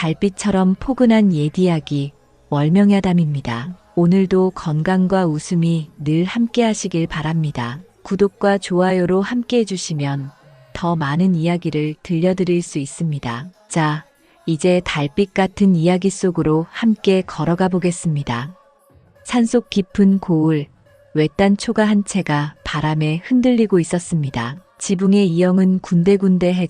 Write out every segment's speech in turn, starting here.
달빛처럼 포근한 옛 이야기 월명야담입니다. 오늘도 건강과 웃음이 늘 함께 하시길 바랍니다. 구독과 좋아요로 함께 해주시면 더 많은 이야기를 들려드릴 수 있습니다. 자, 이제 달빛 같은 이야기 속으로 함께 걸어가 보겠습니다. 산속 깊은 고을, 외딴 초가 한 채가 바람에 흔들리고 있었습니다. 지붕의 이영은 군데군데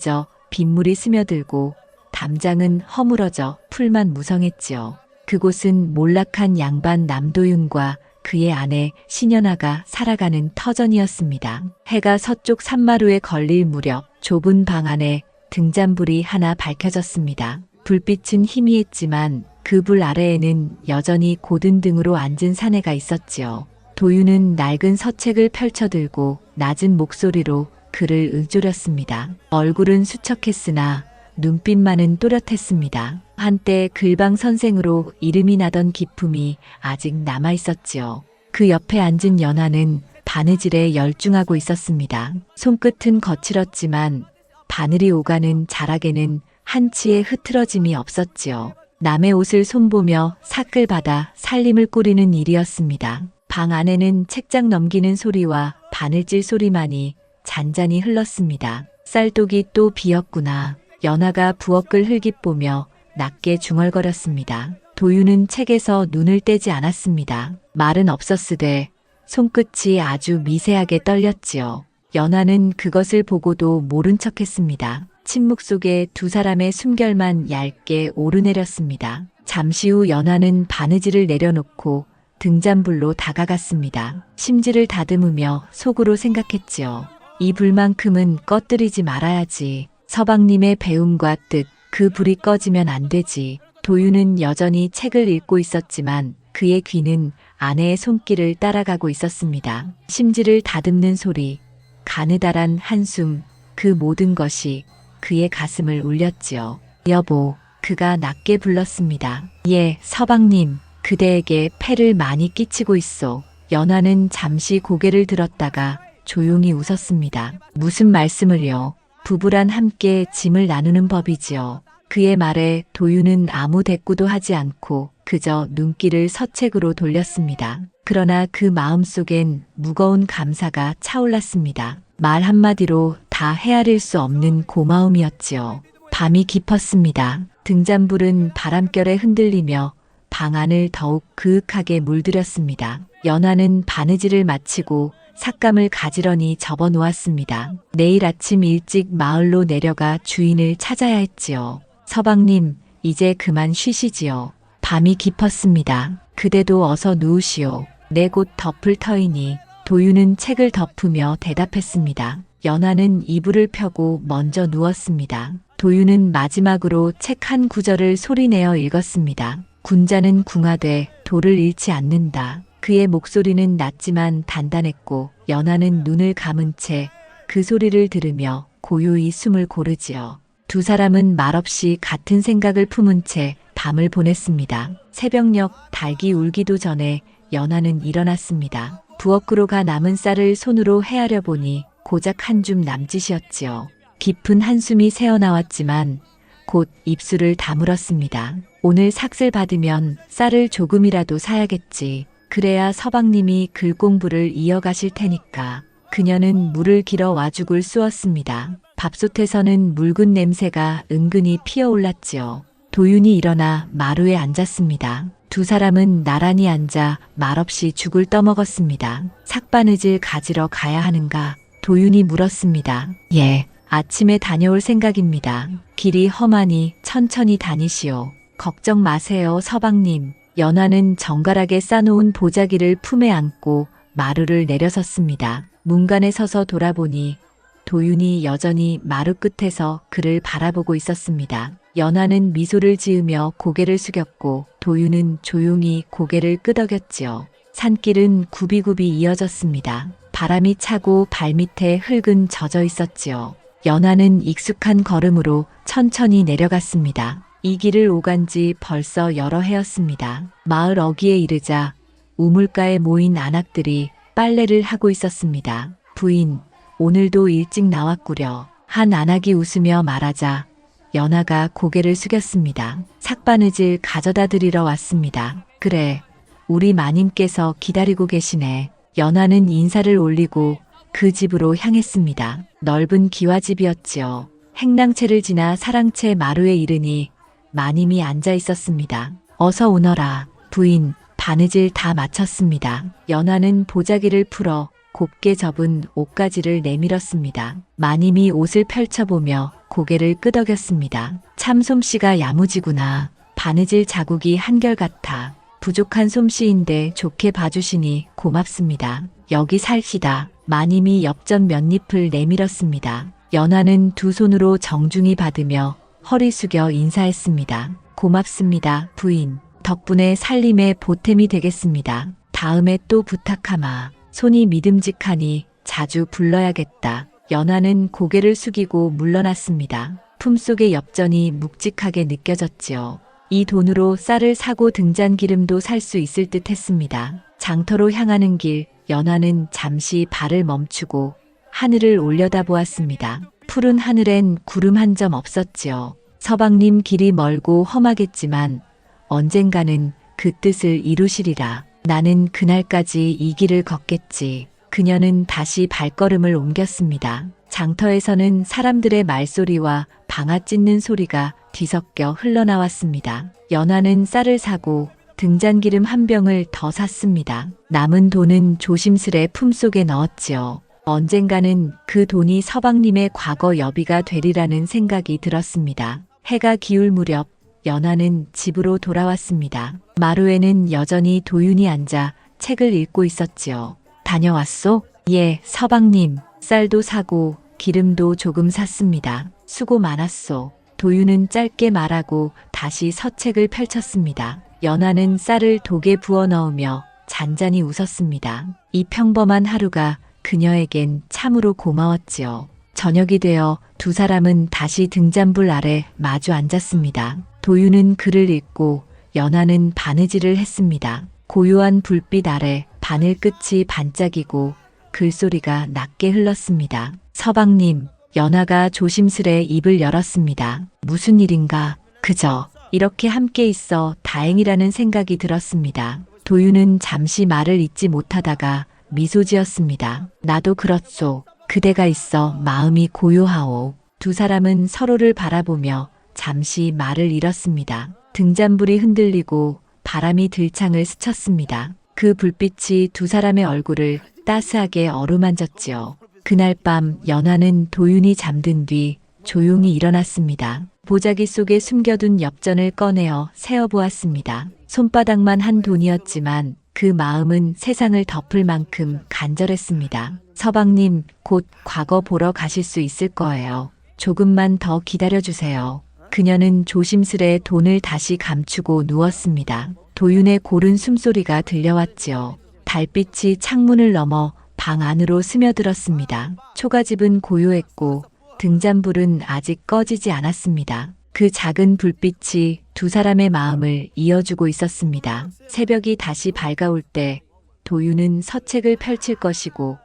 빗물이 스며들고 담장은 허물어져 풀만 무성했지요. 그곳은 몰락한 양반 남도윤과 그의 아내 신연아가 살아가는 터전이었습니다. 해가 서쪽 산마루에 걸릴 무렵 좁은 방 안에 등잔불이 하나 밝혀졌습니다. 불빛은 희미했지만 그 불 아래에는 여전히 고든 등으로 앉은 사내가 있었지요. 도윤은 낡은 서책을 펼쳐들고 낮은 목소리로 그를 읊조렸습니다. 얼굴은 수척했으나 눈빛만은 또렷했습니다. 한때 글방 선생으로 이름이 나던 기품이 아직 남아있었지요. 그 옆에 앉은 연하는 바느질에 열중하고 있었습니다. 손끝은 거칠었지만 바늘이 오가는 자락에는 한치의 흐트러짐이 없었지요. 남의 옷을 손보며 사끌 받아 살림을 꾸리는 일이었습니다. 방 안에는 책장 넘기는 소리와 바늘질 소리만이 잔잔히 흘렀습니다. 쌀독이 또 비었구나. 연하가 부엌을 흘깃보며 낮게 중얼거렸습니다. 도윤은 책에서 눈을 떼지 않았습니다. 말은 없었으되 손끝이 아주 미세하게 떨렸지요. 연하는 그것을 보고도 모른 척했습니다. 침묵 속에 두 사람의 숨결만 얇게 오르내렸습니다. 잠시 후 연하는 바느질을 내려놓고 등잔불로 다가갔습니다. 심지를 다듬으며 속으로 생각했지요. 이 불만큼은 꺼뜨리지 말아야지. 서방님의 배움과 뜻, 그 불이 꺼지면 안 되지. 도윤은 여전히 책을 읽고 있었지만 그의 귀는 아내의 손길을 따라가고 있었습니다. 심지를 다듬는 소리, 가느다란 한숨, 그 모든 것이 그의 가슴을 울렸지요. 여보, 그가 낮게 불렀습니다. 예, 서방님, 그대에게 폐를 많이 끼치고 있소. 연하는 잠시 고개를 들었다가 조용히 웃었습니다. 무슨 말씀을요? 부부란 함께 짐을 나누는 법이지요. 그의 말에 도윤은 아무 대꾸도 하지 않고 그저 눈길을 서책으로 돌렸습니다. 그러나 그 마음속엔 무거운 감사가 차올랐습니다. 말 한마디로 다 헤아릴 수 없는 고마움이었지요. 밤이 깊었습니다. 등잔불은 바람결에 흔들리며 방 안을 더욱 그윽하게 물들였습니다. 연하는 바느질을 마치고 삭감을 가지런히 접어놓았습니다. 내일 아침 일찍 마을로 내려가 주인을 찾아야 했지요. 서방님, 이제 그만 쉬시지요. 밤이 깊었습니다. 그대도 어서 누우시오. 내 곧 덮을 터이니. 도윤은 책을 덮으며 대답했습니다. 연하는 이불을 펴고 먼저 누웠습니다. 도윤은 마지막으로 책 한 구절을 소리내어 읽었습니다. 군자는 궁하되 도를 잃지 않는다. 그의 목소리는 낮지만 단단했고 연하는 눈을 감은 채 그 소리를 들으며 고요히 숨을 고르지요. 두 사람은 말없이 같은 생각을 품은 채 밤을 보냈습니다. 새벽녘 닭이 울기도 전에 연하는 일어났습니다. 부엌으로 가 남은 쌀을 손으로 헤아려 보니 고작 한 줌 남짓이었지요. 깊은 한숨이 새어나왔지만 곧 입술을 다물었습니다. 오늘 삭슬 받으면 쌀을 조금이라도 사야겠지. 그래야 서방님이 글 공부를 이어가실 테니까. 그녀는 물을 길어 와죽을 쑤었습니다. 밥솥에서는 묽은 냄새가 은근히 피어올랐지요. 도윤이 일어나 마루에 앉았습니다. 두 사람은 나란히 앉아 말없이 죽을 떠먹었습니다. 삭바느질 가지러 가야 하는가? 도윤이 물었습니다. 예, 아침에 다녀올 생각입니다. 길이 험하니 천천히 다니시오. 걱정 마세요, 서방님. 연하는 정갈하게 싸놓은 보자기를 품에 안고 마루를 내려섰습니다. 문간에 서서 돌아보니 도윤이 여전히 마루 끝에서 그를 바라보고 있었습니다. 연하는 미소를 지으며 고개를 숙였고 도윤은 조용히 고개를 끄덕였지요. 산길은 굽이굽이 이어졌습니다. 바람이 차고 발밑에 흙은 젖어 있었지요. 연하는 익숙한 걸음으로 천천히 내려갔습니다. 이 길을 오간 지 벌써 여러 해였습니다. 마을 어귀에 이르자 우물가에 모인 아낙들이 빨래를 하고 있었습니다. 부인, 오늘도 일찍 나왔구려. 한 아낙이 웃으며 말하자 연하가 고개를 숙였습니다. 삭바느질 가져다 드리러 왔습니다. 그래, 우리 마님께서 기다리고 계시네. 연하는 인사를 올리고 그 집으로 향했습니다. 넓은 기와집이었지요. 행랑채를 지나 사랑채 마루에 이르니 마님이 앉아 있었습니다. 어서 오너라. 부인, 바느질 다 마쳤습니다. 연하는 보자기를 풀어 곱게 접은 옷가지를 내밀었습니다. 마님이 옷을 펼쳐보며 고개를 끄덕였습니다. 참 솜씨가 야무지구나. 바느질 자국이 한결같아. 부족한 솜씨인데 좋게 봐주시니 고맙습니다. 여기 살시다. 마님이 엽전 몇 잎을 내밀었습니다. 연하는 두 손으로 정중히 받으며 허리 숙여 인사했습니다. 고맙습니다, 부인. 덕분에 살림에 보탬이 되겠습니다. 다음에 또 부탁하마. 손이 믿음직하니 자주 불러야겠다. 연하는 고개를 숙이고 물러났습니다. 품속의 엽전이 묵직하게 느껴졌지요. 이 돈으로 쌀을 사고 등잔기름도 살 수 있을 듯 했습니다. 장터로 향하는 길, 연하는 잠시 발을 멈추고 하늘을 올려다보았습니다. 푸른 하늘엔 구름 한 점 없었지요. 서방님 길이 멀고 험하겠지만 언젠가는 그 뜻을 이루시리라. 나는 그날까지 이 길을 걷겠지. 그녀는 다시 발걸음을 옮겼습니다. 장터에서는 사람들의 말소리와 방아 찢는 소리가 뒤섞여 흘러나왔습니다. 연하는 쌀을 사고 등잔기름 한 병을 더 샀습니다. 남은 돈은 조심스레 품속에 넣었지요. 언젠가는 그 돈이 서방님의 과거 여비가 되리라는 생각이 들었습니다. 해가 기울 무렵 연하는 집으로 돌아왔습니다. 마루에는 여전히 도윤이 앉아 책을 읽고 있었지요. 다녀왔소? 예, 서방님. 쌀도 사고 기름도 조금 샀습니다. 수고 많았소. 도윤은 짧게 말하고 다시 서책을 펼쳤습니다. 연하는 쌀을 독에 부어 넣으며 잔잔히 웃었습니다. 이 평범한 하루가 그녀에겐 참으로 고마웠지요. 저녁이 되어 두 사람은 다시 등잔불 아래 마주 앉았습니다. 도윤은 글을 읽고 연하는 바느질을 했습니다. 고요한 불빛 아래 바늘 끝이 반짝이고 글소리가 낮게 흘렀습니다. 서방님, 연하가 조심스레 입을 열었습니다. 무슨 일인가? 그저 이렇게 함께 있어 다행이라는 생각이 들었습니다. 도윤은 잠시 말을 잇지 못하다가 미소 지었습니다. 나도 그렇소. 그대가 있어 마음이 고요하오. 두 사람은 서로를 바라보며 잠시 말을 잃었습니다. 등잔불이 흔들리고 바람이 들창을 스쳤습니다. 그 불빛이 두 사람의 얼굴을 따스하게 어루만졌지요. 그날 밤 연하는 도윤이 잠든 뒤 조용히 일어났습니다. 보자기 속에 숨겨둔 엽전을 꺼내어 세어보았습니다. 손바닥만 한 돈이었지만 그 마음은 세상을 덮을 만큼 간절했습니다. 서방님, 곧 과거 보러 가실 수 있을 거예요. 조금만 더 기다려주세요. 그녀는 조심스레 돈을 다시 감추고 누웠습니다. 도윤의 고른 숨소리가 들려왔지요. 달빛이 창문을 넘어 방 안으로 스며들었습니다. 초가집은 고요했고 등잔불은 아직 꺼지지 않았습니다. 그 작은 불빛이 두 사람의 마음을 이어주고 있었습니다. 새벽이 다시 밝아올 때 도윤은 서책을 펼칠 것이고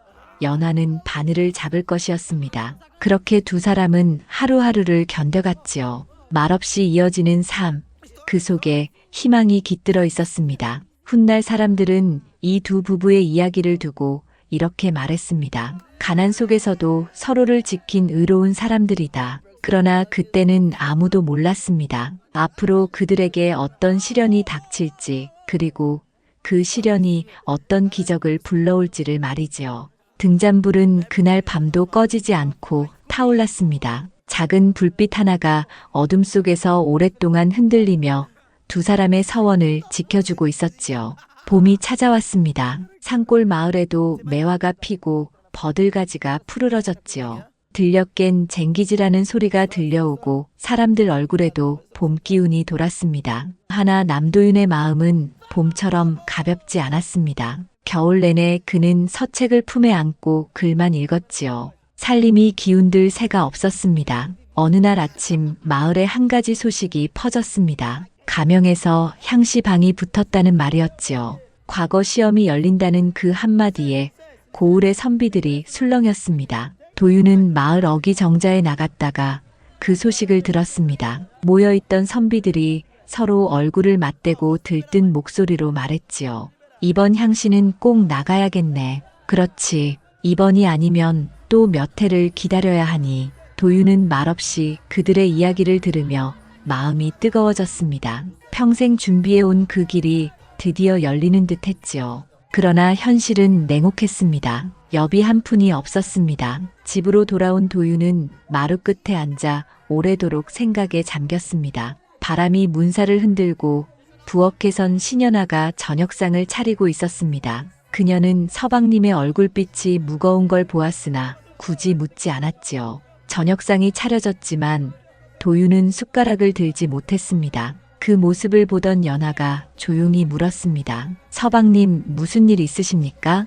연하는 바늘을 잡을 것이었습니다. 그렇게 두 사람은 하루하루를 견뎌갔지요. 말없이 이어지는 삶, 그 속에 희망이 깃들어 있었습니다. 훗날 사람들은 이 두 부부의 이야기를 두고 이렇게 말했습니다. 가난 속에서도 서로를 지킨 의로운 사람들이다. 그러나 그때는 아무도 몰랐습니다. 앞으로 그들에게 어떤 시련이 닥칠지, 그리고 그 시련이 어떤 기적을 불러올지를 말이지요. 등잔불은 그날 밤도 꺼지지 않고 타올랐습니다. 작은 불빛 하나가 어둠 속에서 오랫동안 흔들리며 두 사람의 서원을 지켜주고 있었지요. 봄이 찾아왔습니다. 산골 마을에도 매화가 피고 버들가지가 푸르러졌지요. 들려 깬 쟁기지라는 소리가 들려오고 사람들 얼굴에도 봄 기운이 돌았습니다. 하나 남도윤의 마음은 봄처럼 가볍지 않았습니다. 겨울 내내 그는 서책을 품에 안고 글만 읽었지요. 살림이 기운들 새가 없었습니다. 어느 날 아침 마을에 한 가지 소식이 퍼졌습니다. 가명에서 향시방이 붙었다는 말이었지요. 과거 시험이 열린다는 그 한마디에 고을의 선비들이 술렁였습니다. 도윤은 마을 어기정자에 나갔다가 그 소식을 들었습니다. 모여있던 선비들이 서로 얼굴을 맞대고 들뜬 목소리로 말했지요. 이번 향신은 꼭 나가야겠네. 그렇지. 이번이 아니면 또 몇 해를 기다려야 하니. 도윤은 말없이 그들의 이야기를 들으며 마음이 뜨거워졌습니다. 평생 준비해온 그 길이 드디어 열리는 듯 했지요. 그러나 현실은 냉혹했습니다. 여비 한 푼이 없었습니다. 집으로 돌아온 도윤은 마루 끝에 앉아 오래도록 생각에 잠겼습니다. 바람이 문사를 흔들고 부엌에 선 신연아가 저녁상을 차리고 있었습니다. 그녀는 서방님의 얼굴빛이 무거운 걸 보았으나 굳이 묻지 않았지요. 저녁상이 차려졌지만 도윤은 숟가락을 들지 못했습니다. 그 모습을 보던 연아가 조용히 물었습니다. 서방님, 무슨 일 있으십니까?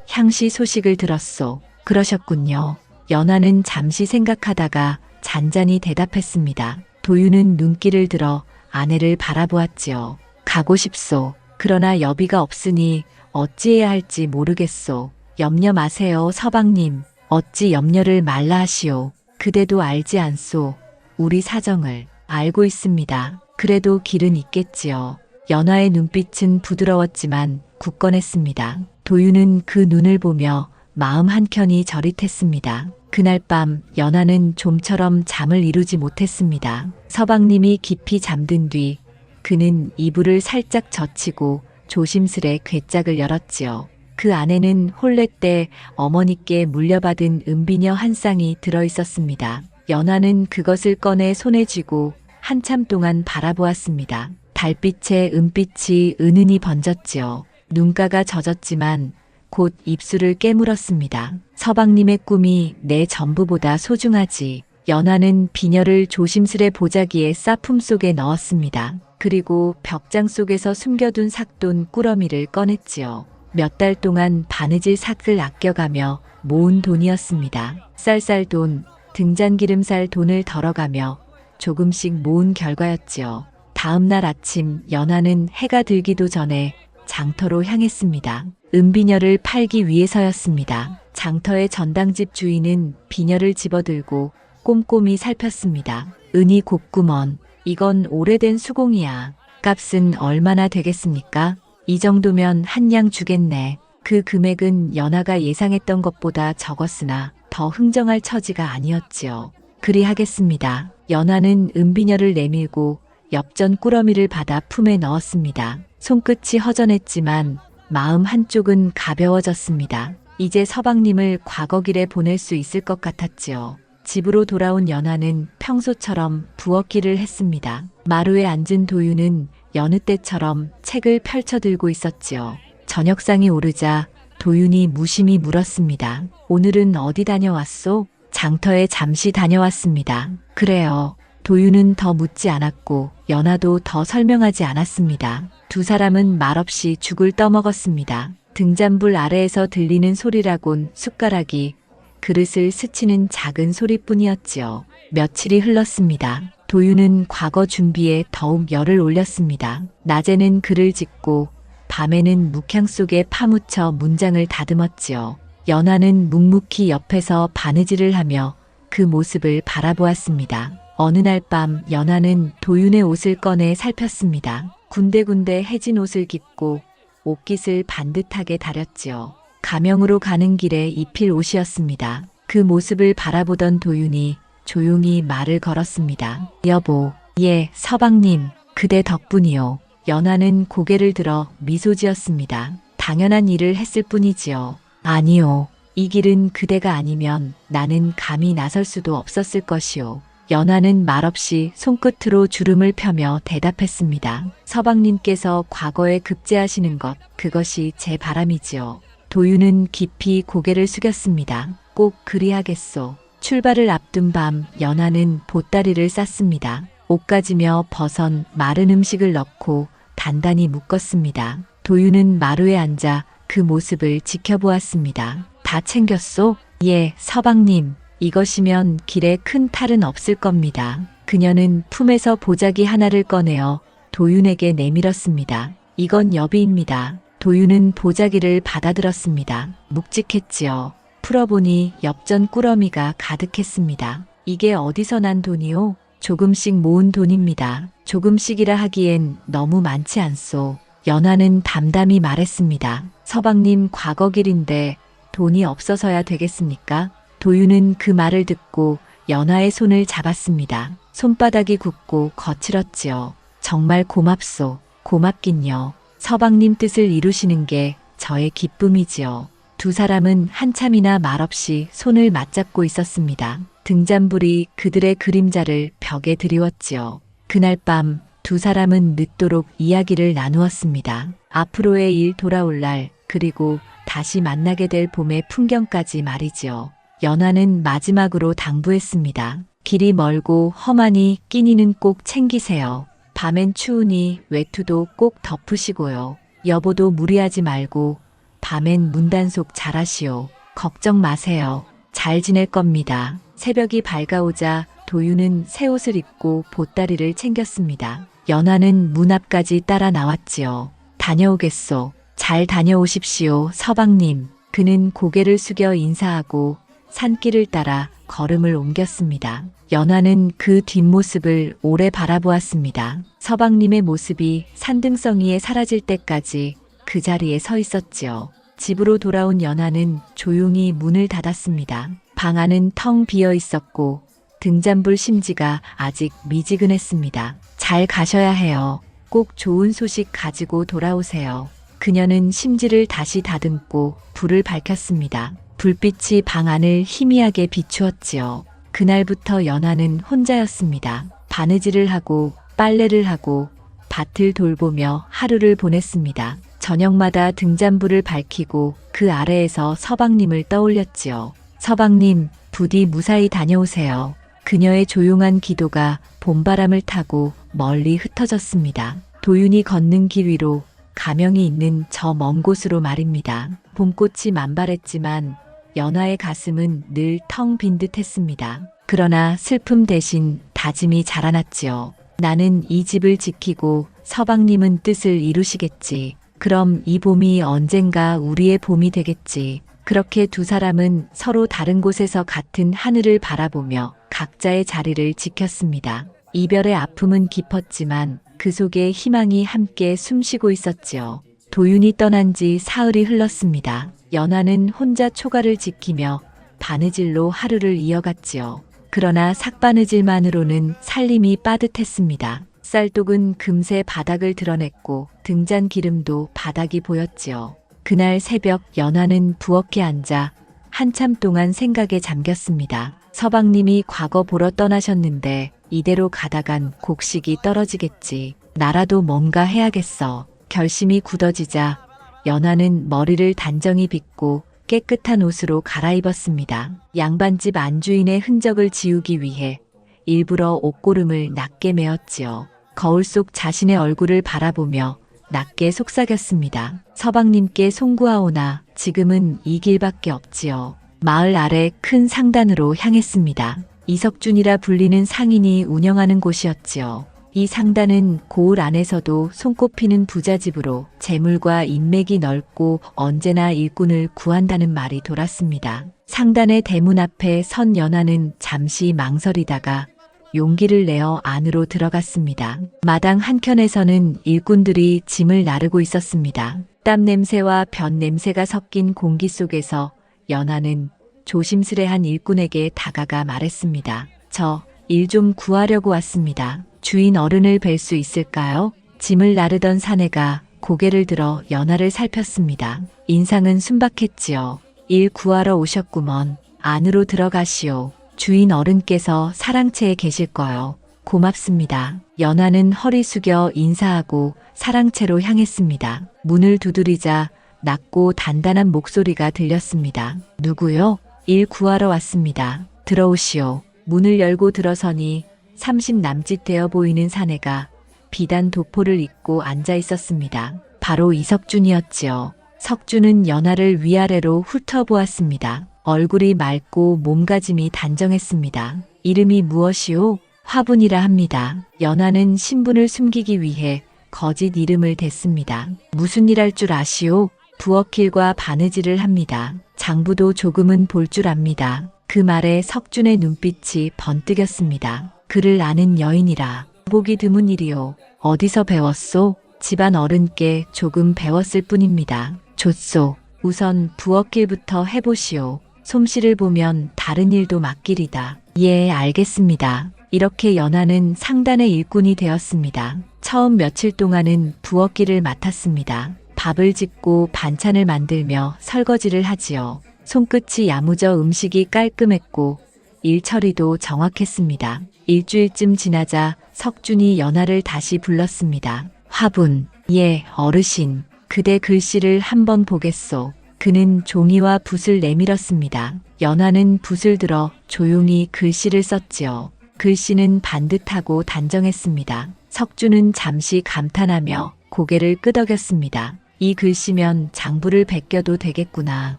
향씨 소식을 들었소. 그러셨군요. 연아는 잠시 생각하다가 잔잔히 대답했습니다. 도윤은 눈길을 들어 아내를 바라보았지요. 가고 싶소. 그러나 여비가 없으니 어찌해야 할지 모르겠소. 염려 마세요, 서방님. 어찌 염려를 말라 하시오. 그대도 알지 않소. 우리 사정을 알고 있습니다. 그래도 길은 있겠지요. 연아의 눈빛은 부드러웠지만 굳건했습니다. 도윤은 그 눈을 보며 마음 한켠이 저릿했습니다. 그날 밤 연아는 좀처럼 잠을 이루지 못했습니다. 서방님이 깊이 잠든 뒤 그는 이불을 살짝 젖히고 조심스레 궤짝을 열었지요. 그 안에는 혼례 때 어머니께 물려받은 은비녀 한 쌍이 들어있었습니다. 연아는 그것을 꺼내 손에 쥐고 한참 동안 바라보았습니다. 달빛에 은빛이 은은히 번졌지요. 눈가가 젖었지만 곧 입술을 깨물었습니다. 서방님의 꿈이 내 전부보다 소중하지. 연아는 비녀를 조심스레 보자기에 싸품 속에 넣었습니다. 그리고 벽장 속에서 숨겨둔 삭돈 꾸러미를 꺼냈지요. 몇 달 동안 바느질 삭을 아껴가며 모은 돈이었습니다. 쌀쌀돈, 등잔기름살 돈을 덜어가며 조금씩 모은 결과였지요. 다음 날 아침 연아는 해가 들기도 전에 장터로 향했습니다. 은비녀를 팔기 위해서였습니다. 장터의 전당집 주인은 비녀를 집어들고 꼼꼼히 살폈습니다. 은이 곱구먼. 이건 오래된 수공이야. 값은 얼마나 되겠습니까? 이 정도면 한 양 주겠네. 그 금액은 연아가 예상했던 것보다 적었으나 더 흥정할 처지가 아니었지요. 그리하겠습니다. 연아는 은비녀를 내밀고 엽전 꾸러미를 받아 품에 넣었습니다. 손끝이 허전했지만 마음 한쪽은 가벼워졌습니다. 이제 서방님을 과거길에 보낼 수 있을 것 같았지요. 집으로 돌아온 연아는 평소처럼 부엌일을 했습니다. 마루에 앉은 도윤은 여느 때처럼 책을 펼쳐들고 있었지요. 저녁상이 오르자 도윤이 무심히 물었습니다. 오늘은 어디 다녀왔소? 장터에 잠시 다녀왔습니다. 그래요. 도윤은 더 묻지 않았고 연아도 더 설명하지 않았습니다. 두 사람은 말없이 죽을 떠먹었습니다. 등잔불 아래에서 들리는 소리라곤 숟가락이 그릇을 스치는 작은 소리뿐이었지요. 며칠이 흘렀습니다. 도윤은 과거 준비에 더욱 열을 올렸습니다. 낮에는 글을 짓고 밤에는 묵향 속에 파묻혀 문장을 다듬었지요. 연아는 묵묵히 옆에서 바느질을 하며 그 모습을 바라보았습니다. 어느 날 밤 연아는 도윤의 옷을 꺼내 살폈습니다. 군데군데 해진 옷을 깃고 옷깃을 반듯하게 다렸지요. 가명으로 가는 길에 입힐 옷이었습니다. 그 모습을 바라보던 도윤이 조용히 말을 걸었습니다. 여보, 예, 서방님, 그대 덕분이요. 연아는 고개를 들어 미소 지었습니다. 당연한 일을 했을 뿐이지요. 아니요. 이 길은 그대가 아니면 나는 감히 나설 수도 없었을 것이요. 연아는 말없이 손끝으로 주름을 펴며 대답했습니다. 서방님께서 과거에 급제하시는 것, 그것이 제 바람이지요. 도윤은 깊이 고개를 숙였습니다. 꼭 그리하겠소. 출발을 앞둔 밤 연아는 보따리를 쌌습니다. 옷가지며 버선 마른 음식을 넣고 단단히 묶었습니다. 도윤은 마루에 앉아 그 모습을 지켜보았습니다. 다 챙겼소? 예, 서방님. 이것이면 길에 큰 탈은 없을 겁니다. 그녀는 품에서 보자기 하나를 꺼내어 도윤에게 내밀었습니다. 이건 여비입니다. 도윤은 보자기를 받아들었습니다. 묵직했지요. 풀어보니 엽전 꾸러미가 가득했습니다. 이게 어디서 난 돈이요? 조금씩 모은 돈입니다. 조금씩이라 하기엔 너무 많지 않소. 연하는 담담히 말했습니다. 서방님 과거 길인데 돈이 없어서야 되겠습니까? 도윤은 그 말을 듣고 연하의 손을 잡았습니다. 손바닥이 굳고 거칠었지요. 정말 고맙소. 고맙긴요. 서방님 뜻을 이루시는 게 저의 기쁨이지요. 두 사람은 한참이나 말없이 손을 맞잡고 있었습니다. 등잔불이 그들의 그림자를 벽에 드리웠지요. 그날 밤 두 사람은 늦도록 이야기를 나누었습니다. 앞으로의 일 돌아올 날, 그리고 다시 만나게 될 봄의 풍경까지 말이지요. 연하는 마지막으로 당부했습니다. 길이 멀고 험하니 끼니는 꼭 챙기세요. 밤엔 추우니 외투도 꼭 덮으시고요. 여보도 무리하지 말고 밤엔 문단속 잘하시오. 걱정 마세요. 잘 지낼 겁니다. 새벽이 밝아오자 도윤은 새 옷을 입고 보따리를 챙겼습니다. 연하는 문 앞까지 따라 나왔지요. 다녀오겠소. 잘 다녀오십시오, 서방님. 그는 고개를 숙여 인사하고 산길을 따라 걸음을 옮겼습니다. 연하는 그 뒷모습을 오래 바라보았습니다. 서방님의 모습이 산등성이에 사라질 때까지 그 자리에 서 있었지요. 집으로 돌아온 연하는 조용히 문을 닫았습니다. 방 안은 텅 비어 있었고 등잔불 심지가 아직 미지근했습니다. 잘 가셔야 해요. 꼭 좋은 소식 가지고 돌아오세요. 그녀는 심지를 다시 다듬고 불을 밝혔습니다. 불빛이 방 안을 희미하게 비추었지요. 그날부터 연하는 혼자였습니다. 바느질을 하고 빨래를 하고 밭을 돌보며 하루를 보냈습니다. 저녁마다 등잔불을 밝히고 그 아래에서 서방님을 떠올렸지요. 서방님, 부디 무사히 다녀오세요. 그녀의 조용한 기도가 봄바람을 타고 멀리 흩어졌습니다. 도윤이 걷는 길 위로 가명이 있는 저 먼 곳으로 말입니다. 봄꽃이 만발했지만 연하의 가슴은 늘 텅 빈 듯했습니다. 그러나 슬픔 대신 다짐이 자라났지요. 나는 이 집을 지키고 서방님은 뜻을 이루시겠지. 그럼 이 봄이 언젠가 우리의 봄이 되겠지. 그렇게 두 사람은 서로 다른 곳에서 같은 하늘을 바라보며 각자의 자리를 지켰습니다. 이별의 아픔은 깊었지만 그 속에 희망이 함께 숨쉬고 있었지요. 도윤이 떠난 지 사흘이 흘렀습니다. 연하는 혼자 초가를 지키며 바느질로 하루를 이어갔지요. 그러나 삭바느질만으로는 살림이 빠듯했습니다. 쌀독은 금세 바닥을 드러냈고 등잔 기름도 바닥이 보였지요. 그날 새벽 연하는 부엌에 앉아 한참 동안 생각에 잠겼습니다. 서방님이 과거 보러 떠나셨는데 이대로 가다간 곡식이 떨어지겠지. 나라도 뭔가 해야겠어. 결심이 굳어지자 연하는 머리를 단정히 빗고 깨끗한 옷으로 갈아입었습니다. 양반집 안주인의 흔적을 지우기 위해 일부러 옷고름을 낮게 메었지요. 거울 속 자신의 얼굴을 바라보며 낮게 속삭였습니다. 서방님께 송구하오나 지금은 이 길밖에 없지요. 마을 아래 큰 상단으로 향했습니다. 이석준이라 불리는 상인이 운영하는 곳이었지요. 이 상단은 고을 안에서도 손꼽히는 부잣집으로 재물과 인맥이 넓고 언제나 일꾼을 구한다는 말이 돌았습니다. 상단의 대문 앞에 선 연하는 잠시 망설이다가 용기를 내어 안으로 들어갔습니다. 마당 한켠에서는 일꾼들이 짐을 나르고 있었습니다. 땀 냄새와 변 냄새가 섞인 공기 속에서 연하는 조심스레한 일꾼에게 다가가 말했습니다. 저 일 좀 구하려고 왔습니다. 주인 어른을 뵐 수 있을까요? 짐을 나르던 사내가 고개를 들어 연하를 살폈습니다. 인상은 순박했지요. 일 구하러 오셨구먼. 안으로 들어가시오. 주인 어른께서 사랑채에 계실 거요. 고맙습니다. 연하는 허리 숙여 인사하고 사랑채로 향했습니다. 문을 두드리자 낮고 단단한 목소리가 들렸습니다. 누구요? 일 구하러 왔습니다. 들어오시오. 문을 열고 들어서니 30 남짓 되어 보이는 사내가 비단 도포를 입고 앉아 있었습니다. 바로 이석준이었지요. 석준은 연하를 위아래로 훑어보았습니다. 얼굴이 맑고 몸가짐이 단정했습니다. 이름이 무엇이오? 화분이라 합니다. 연하는 신분을 숨기기 위해 거짓 이름을 댔습니다. 무슨 일 할 줄 아시오? 부엌일과 바느질을 합니다. 장부도 조금은 볼 줄 압니다. 그 말에 석준의 눈빛이 번뜩였습니다. 그를 아는 여인이라 보기 드문 일이요. 어디서 배웠소? 집안 어른께 조금 배웠을 뿐입니다. 좋소. 우선 부엌일부터 해보시오. 솜씨를 보면 다른 일도 맡기리다. 예, 알겠습니다. 이렇게 연하는 상단의 일꾼이 되었습니다. 처음 며칠 동안은 부엌일을 맡았습니다. 밥을 짓고 반찬을 만들며 설거지를 하지요. 손끝이 야무져 음식이 깔끔했고 일 처리도 정확했습니다. 일주일쯤 지나자 석준이 연하를 다시 불렀습니다. 화분, 예, 어르신, 그대 글씨를 한번 보겠소. 그는 종이와 붓을 내밀었습니다. 연하는 붓을 들어 조용히 글씨를 썼지요. 글씨는 반듯하고 단정했습니다. 석준은 잠시 감탄하며 고개를 끄덕였습니다. 이 글씨면 장부를 베껴도 되겠구나.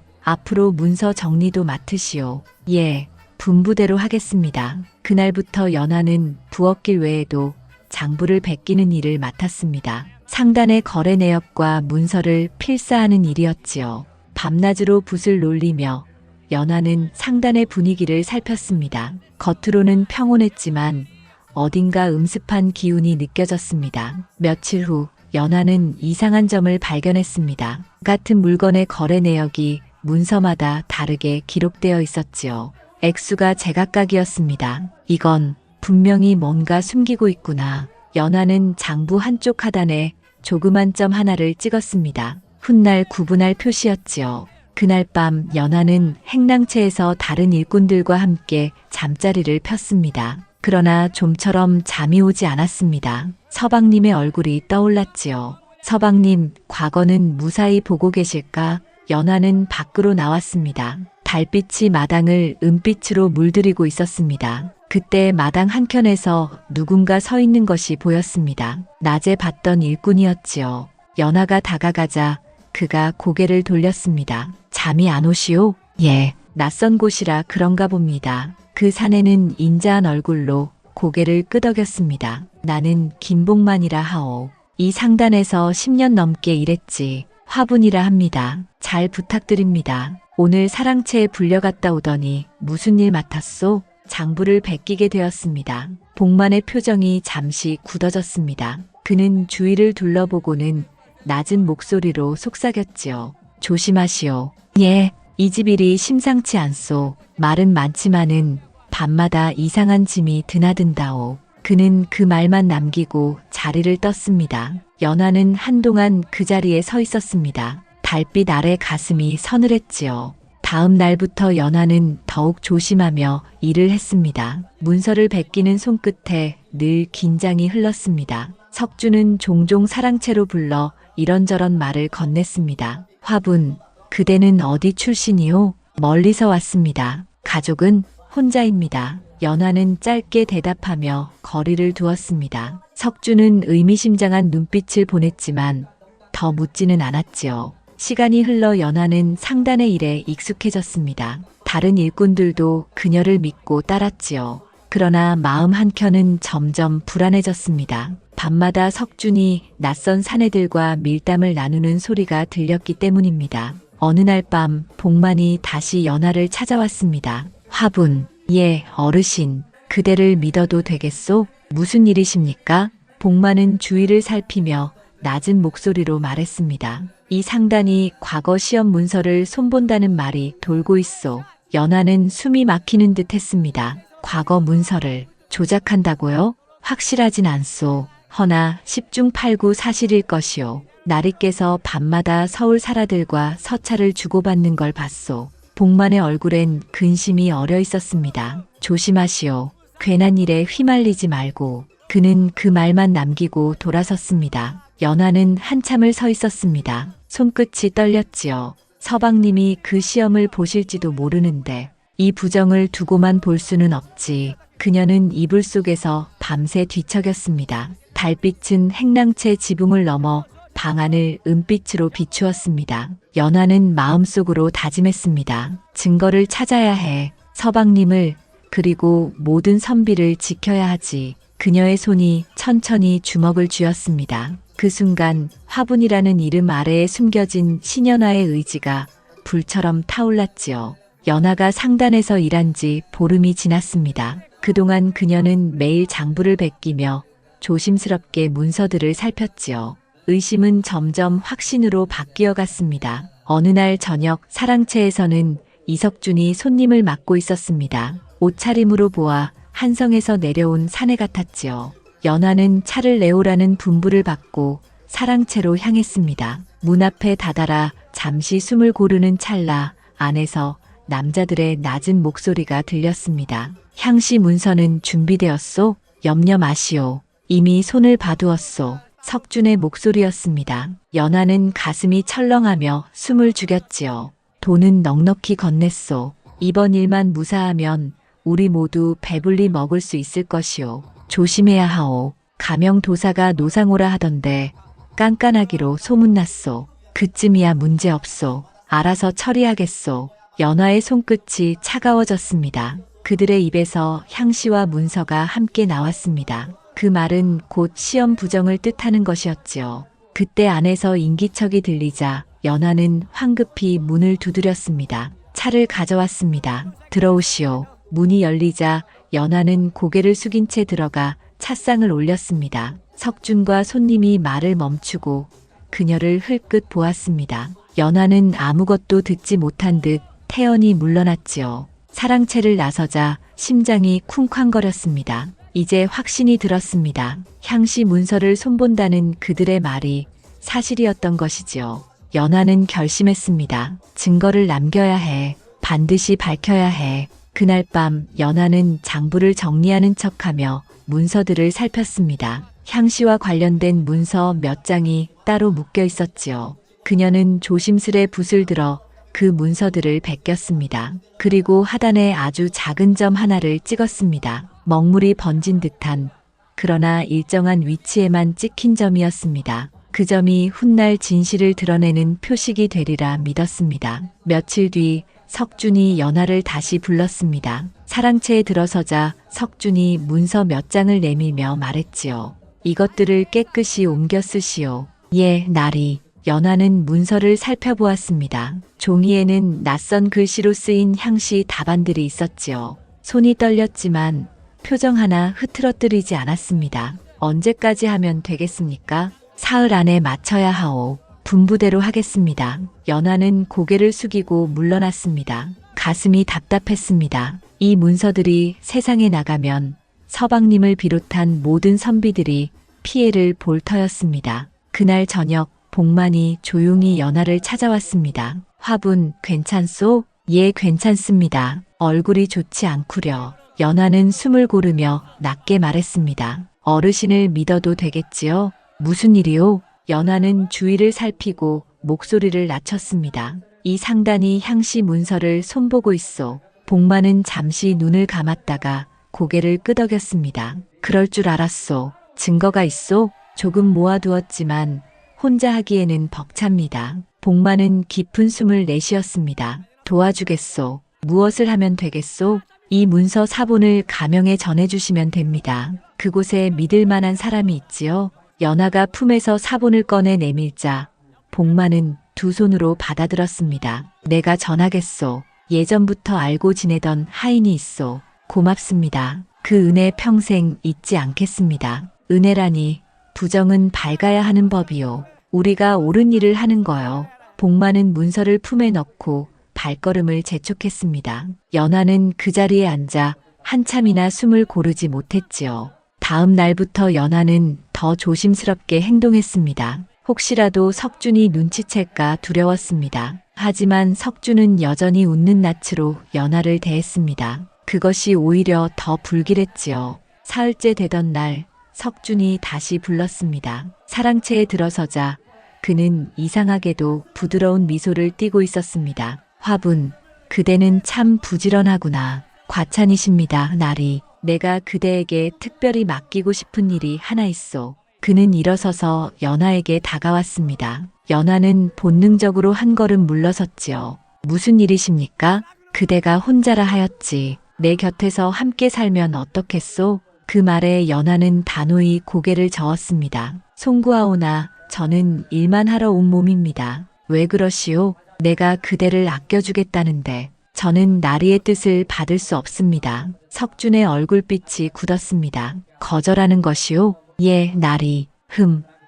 앞으로 문서 정리도 맡으시오. 예, 분부대로 하겠습니다. 그날부터 연하는 부엌일 외에도 장부를 베끼는 일을 맡았습니다. 상단의 거래 내역과 문서를 필사하는 일이었지요. 밤낮으로 붓을 놀리며 연하는 상단의 분위기를 살폈습니다. 겉으로는 평온했지만 어딘가 음습한 기운이 느껴졌습니다. 며칠 후 연하는 이상한 점을 발견했습니다. 같은 물건의 거래 내역이 문서마다 다르게 기록되어 있었지요. 액수가 제각각이었습니다. 이건 분명히 뭔가 숨기고 있구나. 연하는 장부 한쪽 하단에 조그만 점 하나를 찍었습니다. 훗날 구분할 표시였지요. 그날 밤 연하는 행랑채에서 다른 일꾼들과 함께 잠자리를 폈습니다. 그러나 좀처럼 잠이 오지 않았습니다. 서방님의 얼굴이 떠올랐지요. 서방님, 과거는 무사히 보고 계실까? 연하는 밖으로 나왔습니다. 달빛이 마당을 은빛으로 물들이고 있었습니다. 그때 마당 한켠에서 누군가 서 있는 것이 보였습니다. 낮에 봤던 일꾼이었지요. 연하가 다가가자 그가 고개를 돌렸습니다. 잠이 안 오시오? 예, 낯선 곳이라 그런가 봅니다. 그 사내는 인자한 얼굴로 고개를 끄덕였습니다. 나는 김복만이라 하오. 이 상단에서 10년 넘게 일했지. 화분이라 합니다. 잘 부탁드립니다. 오늘 사랑채에 불려갔다 오더니 무슨 일 맡았소? 장부를 베끼게 되었습니다. 복만의 표정이 잠시 굳어졌습니다. 그는 주위를 둘러보고는 낮은 목소리로 속삭였지요. 조심하시오. 예, 이 집 일이 심상치 않소. 말은 많지만은 밤마다 이상한 짐이 드나든다오. 그는 그 말만 남기고 자리를 떴습니다. 연하는 한동안 그 자리에 서 있었습니다. 달빛 아래 가슴이 서늘했지요. 다음 날부터 연하는 더욱 조심하며 일을 했습니다. 문서를 베끼는 손끝에 늘 긴장이 흘렀습니다. 석주는 종종 사랑채로 불러 이런저런 말을 건넸습니다. 화분, 그대는 어디 출신이오? 멀리서 왔습니다. 가족은 혼자입니다. 연하는 짧게 대답하며 거리를 두었습니다. 석주는 의미심장한 눈빛을 보냈지만 더 묻지는 않았지요. 시간이 흘러 연하는 상단의 일에 익숙해졌습니다. 다른 일꾼들도 그녀를 믿고 따랐지요. 그러나 마음 한켠은 점점 불안해졌습니다. 밤마다 석준이 낯선 사내들과 밀담을 나누는 소리가 들렸기 때문입니다. 어느 날 밤 복만이 다시 연하를 찾아왔습니다. 화분, 예, 어르신, 그대를 믿어도 되겠소? 무슨 일이십니까? 복만은 주위를 살피며 낮은 목소리로 말했습니다. 이 상단이 과거 시험 문서를 손본다는 말이 돌고 있소. 연하는 숨이 막히는 듯 했습니다. 과거 문서를 조작한다고요? 확실하진 않소. 허나 10중 8구 사실일 것이오. 나리께서 밤마다 서울 사라들과 서찰을 주고받는 걸 봤소. 복만의 얼굴엔 근심이 어려 있었습니다. 조심하시오. 괜한 일에 휘말리지 말고. 그는 그 말만 남기고 돌아섰습니다. 연하는 한참을 서 있었습니다. 손끝이 떨렸지요. 서방님이 그 시험을 보실지도 모르는데 이 부정을 두고만 볼 수는 없지. 그녀는 이불 속에서 밤새 뒤척였습니다. 달빛은 행랑채 지붕을 넘어 방안을 은빛으로 비추었습니다. 연하는 마음속으로 다짐했습니다. 증거를 찾아야 해. 서방님을 그리고 모든 선비를 지켜야 하지. 그녀의 손이 천천히 주먹을 쥐었습니다. 그 순간 화분이라는 이름 아래에 숨겨진 신연화의 의지가 불처럼 타올랐지요. 연하가 상단에서 일한 지 보름이 지났습니다. 그동안 그녀는 매일 장부를 베끼며 조심스럽게 문서들을 살폈지요. 의심은 점점 확신으로 바뀌어 갔습니다. 어느 날 저녁 사랑채에서는 이석준이 손님을 맡고 있었습니다. 옷차림으로 보아 한성에서 내려온 사내 같았지요. 연하는 차를 내오라는 분부를 받고 사랑채로 향했습니다. 문 앞에 다다라 잠시 숨을 고르는 찰나 안에서 남자들의 낮은 목소리가 들렸습니다. 향시 문서는 준비되었소? 염려 마시오. 이미 손을 봐두었소. 석준의 목소리였습니다. 연하는 가슴이 철렁하며 숨을 죽였지요. 돈은 넉넉히 건넸소. 이번 일만 무사하면 우리 모두 배불리 먹을 수 있을 것이오. 조심해야 하오. 가명도사가 노상오라 하던데 깐깐하기로 소문났소. 그쯤이야 문제없소. 알아서 처리하겠소. 연하의 손끝이 차가워졌습니다. 그들의 입에서 향씨와 문서가 함께 나왔습니다. 그 말은 곧 시험 부정을 뜻하는 것이었지요. 그때 안에서 인기척이 들리자 연하는 황급히 문을 두드렸습니다. 차를 가져왔습니다. 들어오시오. 문이 열리자 연하는 고개를 숙인 채 들어가 찻상을 올렸습니다. 석준과 손님이 말을 멈추고 그녀를 흘끗 보았습니다. 연하는 아무것도 듣지 못한 듯 태연히 물러났지요. 사랑채를 나서자 심장이 쿵쾅거렸습니다. 이제 확신이 들었습니다. 향시 문서를 손본다는 그들의 말이 사실이었던 것이지요. 연하는 결심했습니다. 증거를 남겨야 해. 반드시 밝혀야 해. 그날 밤 연하는 장부를 정리하는 척하며 문서들을 살폈습니다. 향씨와 관련된 문서 몇 장이 따로 묶여 있었지요. 그녀는 조심스레 붓을 들어 그 문서들을 베꼈습니다. 그리고 하단에 아주 작은 점 하나를 찍었습니다. 먹물이 번진 듯한 그러나 일정한 위치에만 찍힌 점이었습니다. 그 점이 훗날 진실을 드러내는 표식이 되리라 믿었습니다. 며칠 뒤 석준이 연하를 다시 불렀습니다. 사랑채에 들어서자 석준이 문서 몇 장을 내밀며 말했지요. 이것들을 깨끗이 옮겨 쓰시오. 예, 나리. 연하는 문서를 살펴보았습니다. 종이에는 낯선 글씨로 쓰인 향시 답안들이 있었지요. 손이 떨렸지만 표정 하나 흐트러뜨리지 않았습니다. 언제까지 하면 되겠습니까? 사흘 안에 마쳐야 하오. 분부대로 하겠습니다. 연하는 고개를 숙이고 물러났습니다. 가슴이 답답했습니다. 이 문서들이 세상에 나가면 서방님을 비롯한 모든 선비들이 피해를 볼 터였습니다. 그날 저녁 복만이 조용히 연하를 찾아왔습니다. 화분 괜찮소? 예, 괜찮습니다. 얼굴이 좋지 않구려. 연하는 숨을 고르며 낮게 말했습니다. 어르신을 믿어도 되겠지요? 무슨 일이요? 연하는 주위를 살피고 목소리를 낮췄습니다. 이 상단이 향시 문서를 손보고 있소. 복만은 잠시 눈을 감았다가 고개를 끄덕였습니다. 그럴 줄 알았소. 증거가 있소? 조금 모아두었지만 혼자 하기에는 벅찹니다. 복만은 깊은 숨을 내쉬었습니다. 도와주겠소. 무엇을 하면 되겠소? 이 문서 사본을 가명에 전해주시면 됩니다. 그곳에 믿을 만한 사람이 있지요. 연하가 품에서 사본을 꺼내 내밀자 복만은 두 손으로 받아들었습니다. 내가 전하겠소. 예전부터 알고 지내던 하인이 있소. 고맙습니다. 그 은혜 평생 잊지 않겠습니다. 은혜라니 부정은 밝아야 하는 법이요. 우리가 옳은 일을 하는 거요. 복만은 문서를 품에 넣고 발걸음을 재촉했습니다. 연하는 그 자리에 앉아 한참이나 숨을 고르지 못했지요. 다음 날부터 연하는 더 조심스럽게 행동했습니다. 혹시라도 석준이 눈치챌까 두려웠습니다. 하지만 석준은 여전히 웃는 낯으로 연하를 대했습니다. 그것이 오히려 더 불길했지요. 사흘째 되던 날 석준이 다시 불렀습니다. 사랑채에 들어서자 그는 이상하게도 부드러운 미소를 띠고 있었습니다. 화분, 그대는 참 부지런하구나. 과찬이십니다, 나리. 내가 그대에게 특별히 맡기고 싶은 일이 하나 있소. 그는 일어서서 연하에게 다가왔습니다. 연하는 본능적으로 한 걸음 물러섰지요. 무슨 일이십니까? 그대가 혼자라 하였지. 내 곁에서 함께 살면 어떻겠소? 그 말에 연하는 단호히 고개를 저었습니다. 송구하오나 저는 일만 하러 온 몸입니다. 왜 그러시오? 내가 그대를 아껴주겠다는데 저는 나리의 뜻을 받을 수 없습니다. 석준의 얼굴빛이 굳었습니다. 거절하는 것이요? 예, 나리.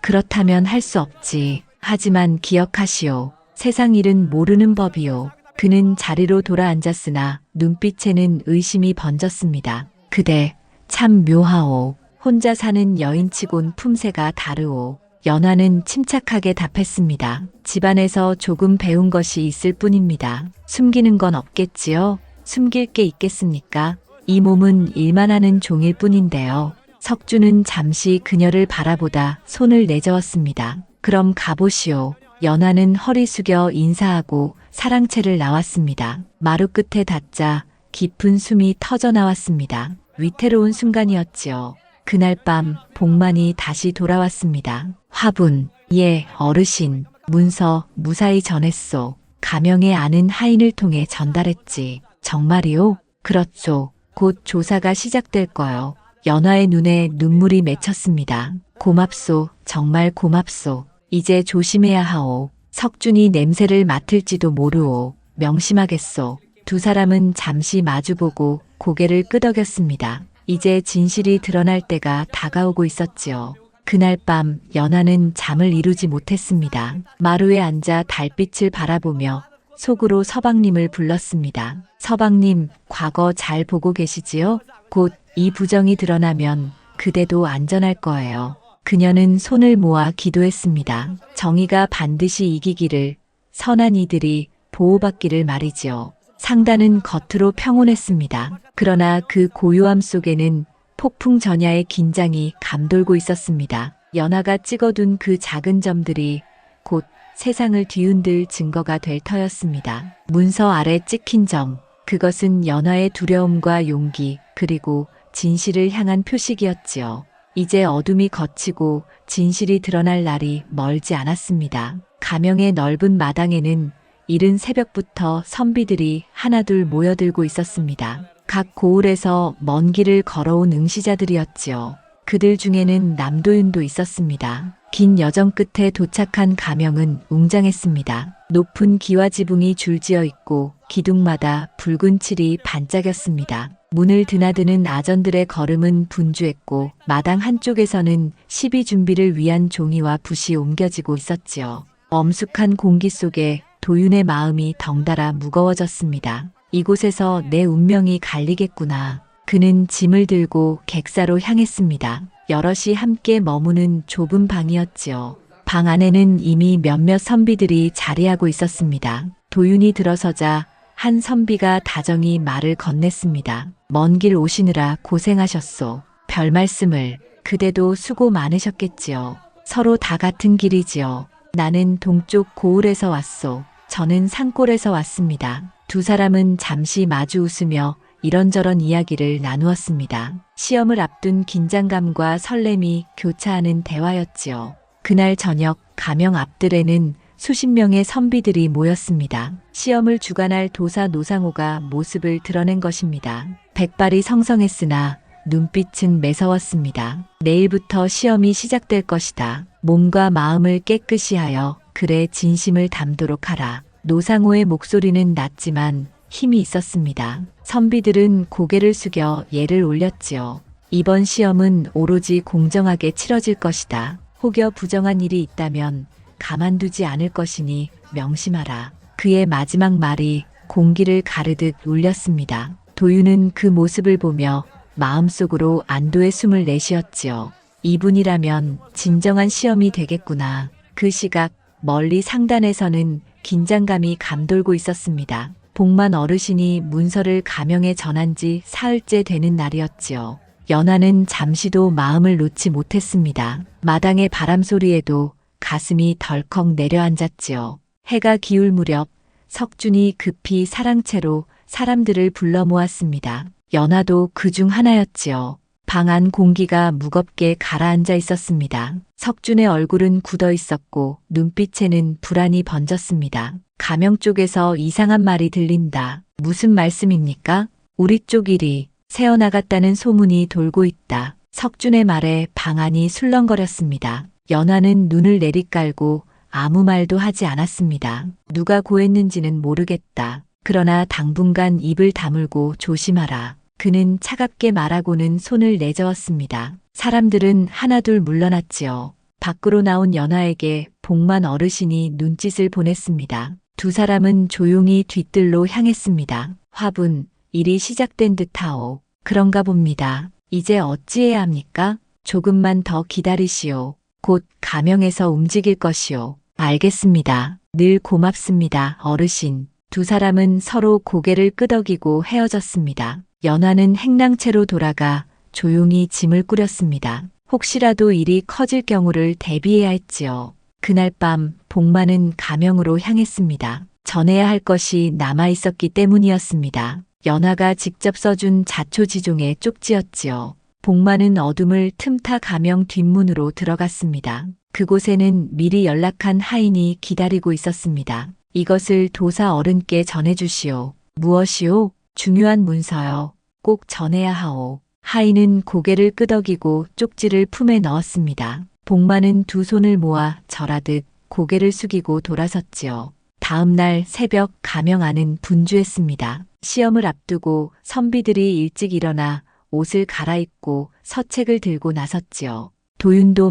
그렇다면 할 수 없지. 하지만 기억하시오. 세상 일은 모르는 법이요. 그는 자리로 돌아앉았으나 눈빛에는 의심이 번졌습니다. 그대 참 묘하오. 혼자 사는 여인치곤 품새가 다르오. 연화는 침착하게 답했습니다. 집안에서 조금 배운 것이 있을 뿐입니다. 숨기는 건 없겠지요? 숨길 게 있겠습니까? 이 몸은 일만 하는 종일 뿐인데요. 석주는 잠시 그녀를 바라보다 손을 내저었습니다. 그럼 가보시오. 연화는 허리 숙여 인사하고 사랑채를 나왔습니다. 마루 끝에 닿자 깊은 숨이 터져 나왔습니다. 위태로운 순간이었지요. 그날 밤 복만이 다시 돌아왔습니다. 화분, 예, 어르신, 문서 무사히 전했소. 가명에 아는 하인을 통해 전달했지. 정말이요? 그렇소. 곧 조사가 시작될 거요. 연화의 눈에 눈물이 맺혔습니다. 고맙소, 정말 고맙소. 이제 조심해야 하오. 석준이 냄새를 맡을지도 모르오. 명심하겠소. 두 사람은 잠시 마주보고 고개를 끄덕였습니다. 이제 진실이 드러날 때가 다가오고 있었지요. 그날 밤 연화는 잠을 이루지 못했습니다. 마루에 앉아 달빛을 바라보며 속으로 서방님을 불렀습니다. 서방님, 과거 잘 보고 계시지요? 곧 이 부정이 드러나면 그대도 안전할 거예요. 그녀는 손을 모아 기도했습니다. 정의가 반드시 이기기를, 선한 이들이 보호받기를 말이지요. 상단은 겉으로 평온했습니다. 그러나 그 고요함 속에는 폭풍 전야의 긴장이 감돌고 있었습니다. 연화가 찍어둔 그 작은 점들이 곧 세상을 뒤흔들 증거가 될 터였습니다. 문서 아래 찍힌 점, 그것은 연화의 두려움과 용기, 그리고 진실을 향한 표식이었지요. 이제 어둠이 걷히고 진실이 드러날 날이 멀지 않았습니다. 가명의 넓은 마당에는 이른 새벽부터 선비들이 하나둘 모여들고 있었습니다. 각 고을에서 먼 길을 걸어온 응시자들이었지요. 그들 중에는 남도윤도 있었습니다. 긴 여정 끝에 도착한 가명은 웅장했습니다. 높은 기와 지붕이 줄지어 있고 기둥마다 붉은 칠이 반짝였습니다. 문을 드나드는 아전들의 걸음은 분주했고 마당 한쪽에서는 시비 준비를 위한 종이와 붓이 옮겨지고 있었지요. 엄숙한 공기 속에 도윤의 마음이 덩달아 무거워졌습니다. 이곳에서 내 운명이 갈리겠구나. 그는 짐을 들고 객사로 향했습니다. 여럿이 함께 머무는 좁은 방이었지요. 방 안에는 이미 몇몇 선비들이 자리하고 있었습니다. 도윤이 들어서자 한 선비가 다정히 말을 건넸습니다. 먼 길 오시느라 고생하셨소. 별 말씀을. 그대도 수고 많으셨겠지요. 서로 다 같은 길이지요. 나는 동쪽 고을에서 왔소. 저는 산골에서 왔습니다. 두 사람은 잠시 마주 웃으며 이런저런 이야기를 나누었습니다. 시험을 앞둔 긴장감과 설렘이 교차하는 대화였지요. 그날 저녁 가명 앞들에는 수십 명의 선비들이 모였습니다. 시험을 주관할 도사 노상호가 모습을 드러낸 것입니다. 백발이 성성했으나 눈빛은 매서웠습니다. 내일부터 시험이 시작될 것이다. 몸과 마음을 깨끗이 하여 글에 진심을 담도록 하라. 노상호의 목소리는 낮지만 힘이 있었습니다. 선비들은 고개를 숙여 예를 올렸지요. 이번 시험은 오로지 공정하게 치러질 것이다. 혹여 부정한 일이 있다면 가만두지 않을 것이니 명심하라. 그의 마지막 말이 공기를 가르듯 울렸습니다. 도윤은 그 모습을 보며 마음속으로 안도의 숨을 내쉬었지요. 이분이라면 진정한 시험이 되겠구나. 그 시각 멀리 상단에서는 긴장감이 감돌고 있었습니다. 복만 어르신이 문서를 가명에 전한 지 사흘째 되는 날이었지요. 연화는 잠시도 마음을 놓지 못했습니다. 마당의 바람 소리에도 가슴이 덜컥 내려앉았지요. 해가 기울 무렵 석준이 급히 사랑채로 사람들을 불러 모았습니다. 연화도 그중 하나였지요. 방 안 공기가 무겁게 가라앉아 있었습니다. 석준의 얼굴은 굳어 있었고 눈빛에는 불안이 번졌습니다. 가명 쪽에서 이상한 말이 들린다. 무슨 말씀입니까? 우리 쪽 일이 새어나갔다는 소문이 돌고 있다. 석준의 말에 방 안이 술렁거렸습니다. 연화는 눈을 내리깔고 아무 말도 하지 않았습니다. 누가 고했는지는 모르겠다. 그러나 당분간 입을 다물고 조심하라. 그는 차갑게 말하고는 손을 내저었습니다. 사람들은 하나둘 물러났지요. 밖으로 나온 연화에게 복만 어르신이 눈짓을 보냈습니다. 두 사람은 조용히 뒤뜰로 향했습니다. 화분, 일이 시작된 듯하오. 그런가 봅니다. 이제 어찌해야 합니까? 조금만 더 기다리시오. 곧 가명에서 움직일 것이오. 알겠습니다. 늘 고맙습니다, 어르신. 두 사람은 서로 고개를 끄덕이고 헤어졌습니다. 연화는 행랑채로 돌아가 조용히 짐을 꾸렸습니다. 혹시라도 일이 커질 경우를 대비해야 했지요. 그날 밤 복만은 가명으로 향했습니다. 전해야 할 것이 남아 있었기 때문이었습니다. 연화가 직접 써준 자초지종의 쪽지였지요. 복만은 어둠을 틈타 가명 뒷문으로 들어갔습니다. 그곳에는 미리 연락한 하인이 기다리고 있었습니다. 이것을 도사 어른께 전해주시오. 무엇이오? 중요한 문서요. 꼭 전해야 하오. 하인은 고개를 끄덕이고 쪽지를 품에 넣었습니다. 복만은 두 손을 모아 절하듯 고개를 숙이고 돌아섰지요. 다음 날 새벽 가명 안은 분주했습니다. 시험을 앞두고 선비들이 일찍 일어나 옷을 갈아입고 서책을 들고 나섰지요. 도윤도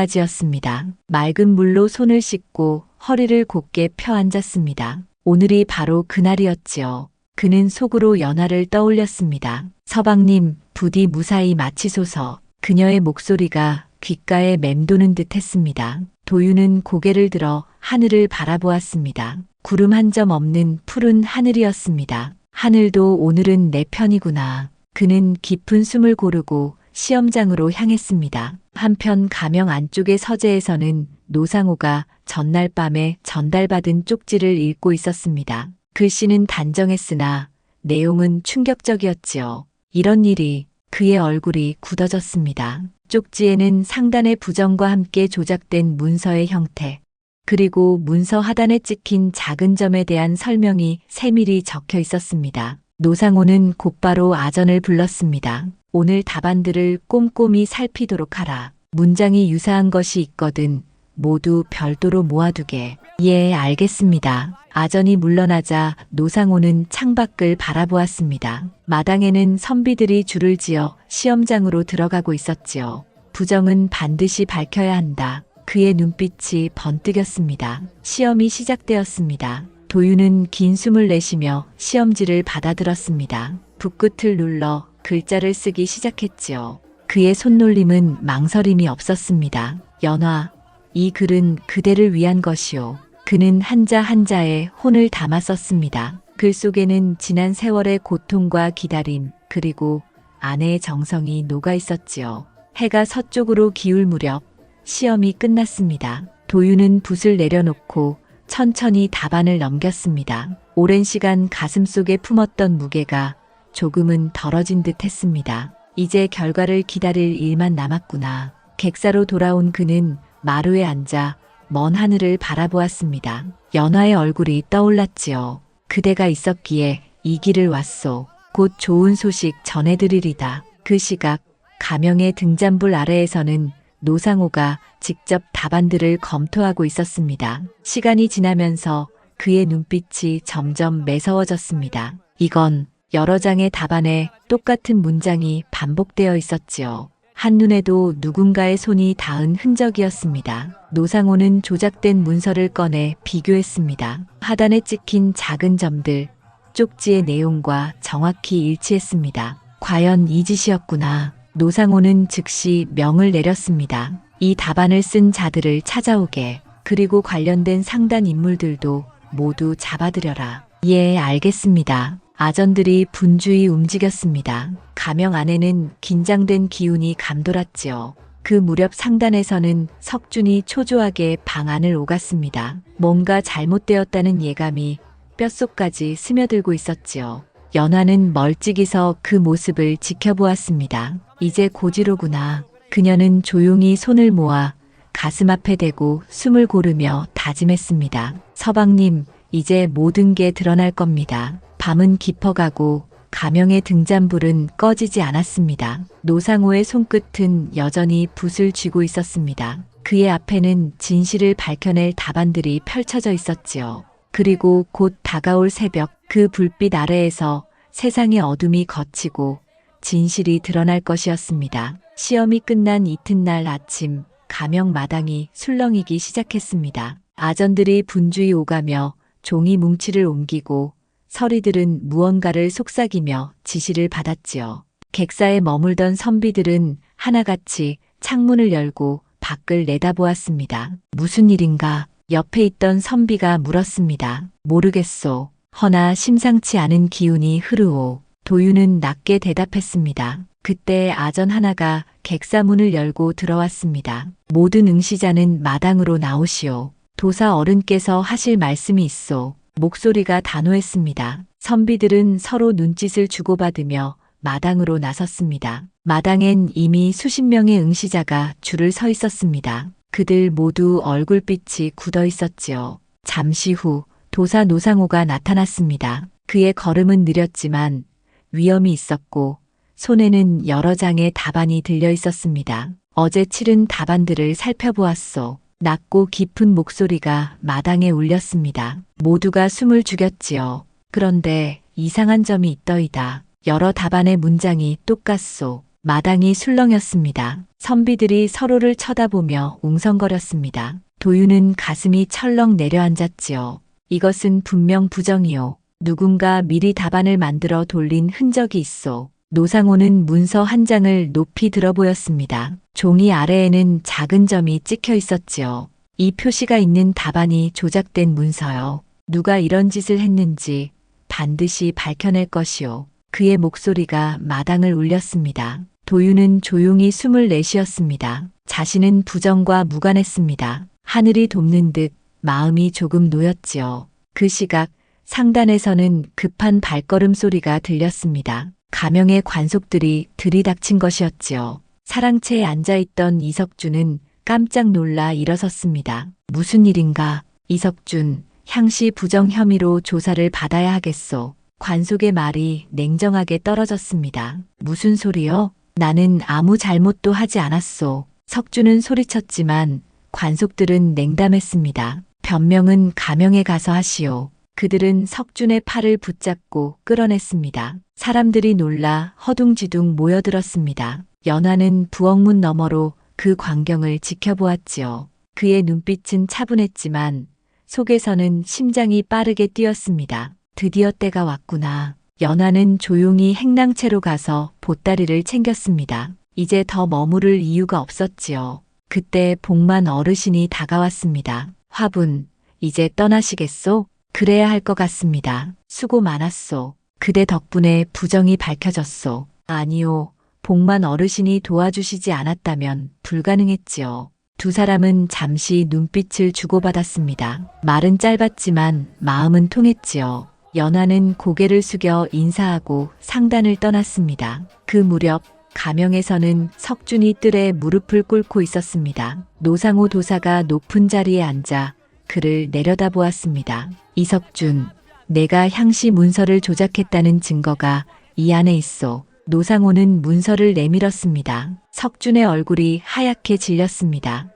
마찬가지였습니다. 맑은 물로 손을 씻고 허리를 곧게 펴 앉았습니다. 오늘이 바로 그날이었지요. 그는 속으로 연화를 떠올렸습니다. 서방님, 부디 무사히 마치소서. 그녀의 목소리가 귓가에 맴도는 듯 했습니다. 도윤은 고개를 들어 하늘을 바라보았습니다. 구름 한 점 없는 푸른 하늘이었습니다. 하늘도 오늘은 내 편이구나. 그는 깊은 숨을 고르고 시험장으로 향했습니다. 한편 가명 안쪽의 서재에서는 노상호가 전날 밤에 전달받은 쪽지를 읽고 있었습니다. 글씨는 단정했으나 내용은 충격적이었지요. 이런 일이. 그의 얼굴이 굳어졌습니다. 쪽지에는 상단의 부정과 함께 조작된 문서의 형태, 그리고 문서 하단에 찍힌 작은 점에 대한 설명이 세밀히 적혀 있었습니다. 노상호는 곧바로 아전을 불렀습니다. 오늘 답안들을 꼼꼼히 살피도록 하라. 문장이 유사한 것이 있거든 모두 별도로 모아두게. 예, 알겠습니다. 아전이 물러나자 노상호는 창밖을 바라보았습니다. 마당에는 선비들이 줄을 지어 시험장으로 들어가고 있었지요. 부정은 반드시 밝혀야 한다. 그의 눈빛이 번뜩였습니다. 시험이 시작되었습니다. 도윤은 긴 숨을 내쉬며 시험지를 받아들었습니다. 붓끝을 눌러 글자를 쓰기 시작했지요. 그의 손놀림은 망설임이 없었습니다. 연화, 이 글은 그대를 위한 것이오. 그는 한자 한자에 혼을 담아 썼습니다. 글 속에는 지난 세월의 고통과 기다림, 그리고 아내의 정성이 녹아 있었지요. 해가 서쪽으로 기울 무렵 시험이 끝났습니다. 도윤은 붓을 내려놓고 천천히 답안을 넘겼습니다. 오랜 시간 가슴속에 품었던 무게가 조금은 덜어진 듯 했습니다. 이제 결과를 기다릴 일만 남았구나. 객사로 돌아온 그는 마루에 앉아 먼 하늘을 바라보았습니다. 연화의 얼굴이 떠올랐지요. 그대가 있었기에 이 길을 왔소. 곧 좋은 소식 전해드리리다. 그 시각 가명의 등잔불 아래에서는 노상호가 직접 답안들을 검토하고 있었습니다. 시간이 지나면서 그의 눈빛이 점점 매서워졌습니다. 이건 여러 장의 답안에 똑같은 문장이 반복되어 있었지요. 한눈에도 누군가의 손이 닿은 흔적이었습니다. 노상호는 조작된 문서를 꺼내 비교했습니다. 하단에 찍힌 작은 점들, 쪽지의 내용과 정확히 일치했습니다. 과연 이 짓이었구나. 노상호는 즉시 명을 내렸습니다. 이 답안을 쓴 자들을 찾아오게, 그리고 관련된 상단 인물들도 모두 잡아들여라. 예, 알겠습니다. 아전들이 분주히 움직였습니다. 가명 안에는 긴장된 기운이 감돌았지요. 그 무렵 상단에서는 석준이 초조하게 방 안을 오갔습니다. 뭔가 잘못되었다는 예감이 뼛속까지 스며들고 있었지요. 연화는 멀찍이서 그 모습을 지켜보았습니다. 이제 고지로구나. 그녀는 조용히 손을 모아 가슴 앞에 대고 숨을 고르며 다짐했습니다. 서방님, 이제 모든 게 드러날 겁니다. 밤은 깊어가고 가명의 등잔불은 꺼지지 않았습니다. 노상호의 손끝은 여전히 붓을 쥐고 있었습니다. 그의 앞에는 진실을 밝혀낼 답안들이 펼쳐져 있었지요. 그리고 곧 다가올 새벽 그 불빛 아래에서 세상의 어둠이 걷히고 진실이 드러날 것이었습니다. 시험이 끝난 이튿날 아침 가명 마당이 술렁이기 시작했습니다. 아전들이 분주히 오가며 종이 뭉치를 옮기고 서리들은 무언가를 속삭이며 지시를 받았지요. 객사에 머물던 선비들은 하나같이 창문을 열고 밖을 내다보았습니다. 무슨 일인가? 옆에 있던 선비가 물었습니다. 모르겠소. 허나 심상치 않은 기운이 흐르오. 도유는 낮게 대답했습니다. 그때 아전 하나가 객사문을 열고 들어왔습니다. 모든 응시자는 마당으로 나오시오. 도사 어른께서 하실 말씀이 있소. 목소리가 단호했습니다. 선비들은 서로 눈짓을 주고받으며 마당으로 나섰습니다. 마당엔 이미 수십 명의 응시자가 줄을 서 있었습니다. 그들 모두 얼굴빛이 굳어 있었지요. 잠시 후 도사 노상호가 나타났습니다. 그의 걸음은 느렸지만 위엄이 있었고 손에는 여러 장의 답안이 들려 있었습니다. 어제 치른 답안들을 살펴보았소. 낮고 깊은 목소리가 마당에 울렸습니다. 모두가 숨을 죽였지요. 그런데 이상한 점이 있더이다. 여러 답안의 문장이 똑같소. 마당이 술렁였습니다. 선비들이 서로를 쳐다보며 웅성거렸습니다. 도유는 가슴이 철렁 내려앉았지요. 이것은 분명 부정이요. 누군가 미리 답안을 만들어 돌린 흔적이 있소. 노상호는 문서 한 장을 높이 들어 보였습니다. 종이 아래에는 작은 점이 찍혀 있었지요. 이 표시가 있는 답안이 조작된 문서요. 누가 이런 짓을 했는지 반드시 밝혀낼 것이요. 그의 목소리가 마당을 울렸습니다. 도유는 조용히 숨을 내쉬었습니다. 자신은 부정과 무관했습니다. 하늘이 돕는 듯 마음이 조금 놓였지요. 그 시각 상단에서는 급한 발걸음 소리가 들렸습니다. 가명의 관속들이 들이닥친 것이었지요. 사랑채에 앉아있던 이석준은 깜짝 놀라 일어섰습니다. 무슨 일인가? 이석준, 향시 부정 혐의로 조사를 받아야 하겠소. 관속의 말이 냉정하게 떨어졌습니다. 무슨 소리요? 나는 아무 잘못도 하지 않았소. 석준은 소리쳤지만 관속들은 냉담했습니다. 변명은 가명에 가서 하시오. 그들은 석준의 팔을 붙잡고 끌어냈습니다. 사람들이 놀라 허둥지둥 모여들었습니다. 연화는 부엌문 너머로 그 광경을 지켜보았지요. 그의 눈빛은 차분했지만 속에서는 심장이 빠르게 뛰었습니다. 드디어 때가 왔구나. 연화는 조용히 행랑채로 가서 보따리를 챙겼습니다. 이제 더 머무를 이유가 없었지요. 그때 복만 어르신이 다가왔습니다. 화분, 이제 떠나시겠소? 그래야 할 것 같습니다. 수고 많았소. 그대 덕분에 부정이 밝혀졌소. 아니요. 복만 어르신이 도와주시지 않았다면 불가능했지요. 두 사람은 잠시 눈빛을 주고받았습니다. 말은 짧았지만 마음은 통했지요. 연화는 고개를 숙여 인사하고 상단을 떠났습니다. 그 무렵 가명에서는 석준이 뜰에 무릎을 꿇고 있었습니다. 노상호 도사가 높은 자리에 앉아 그를 내려다보았습니다. 이석준, 내가 향시 문서를 조작했다는 증거가 이 안에 있어. 노상호는 문서를 내밀었습니다. 석준의 얼굴이 하얗게 질렸습니다.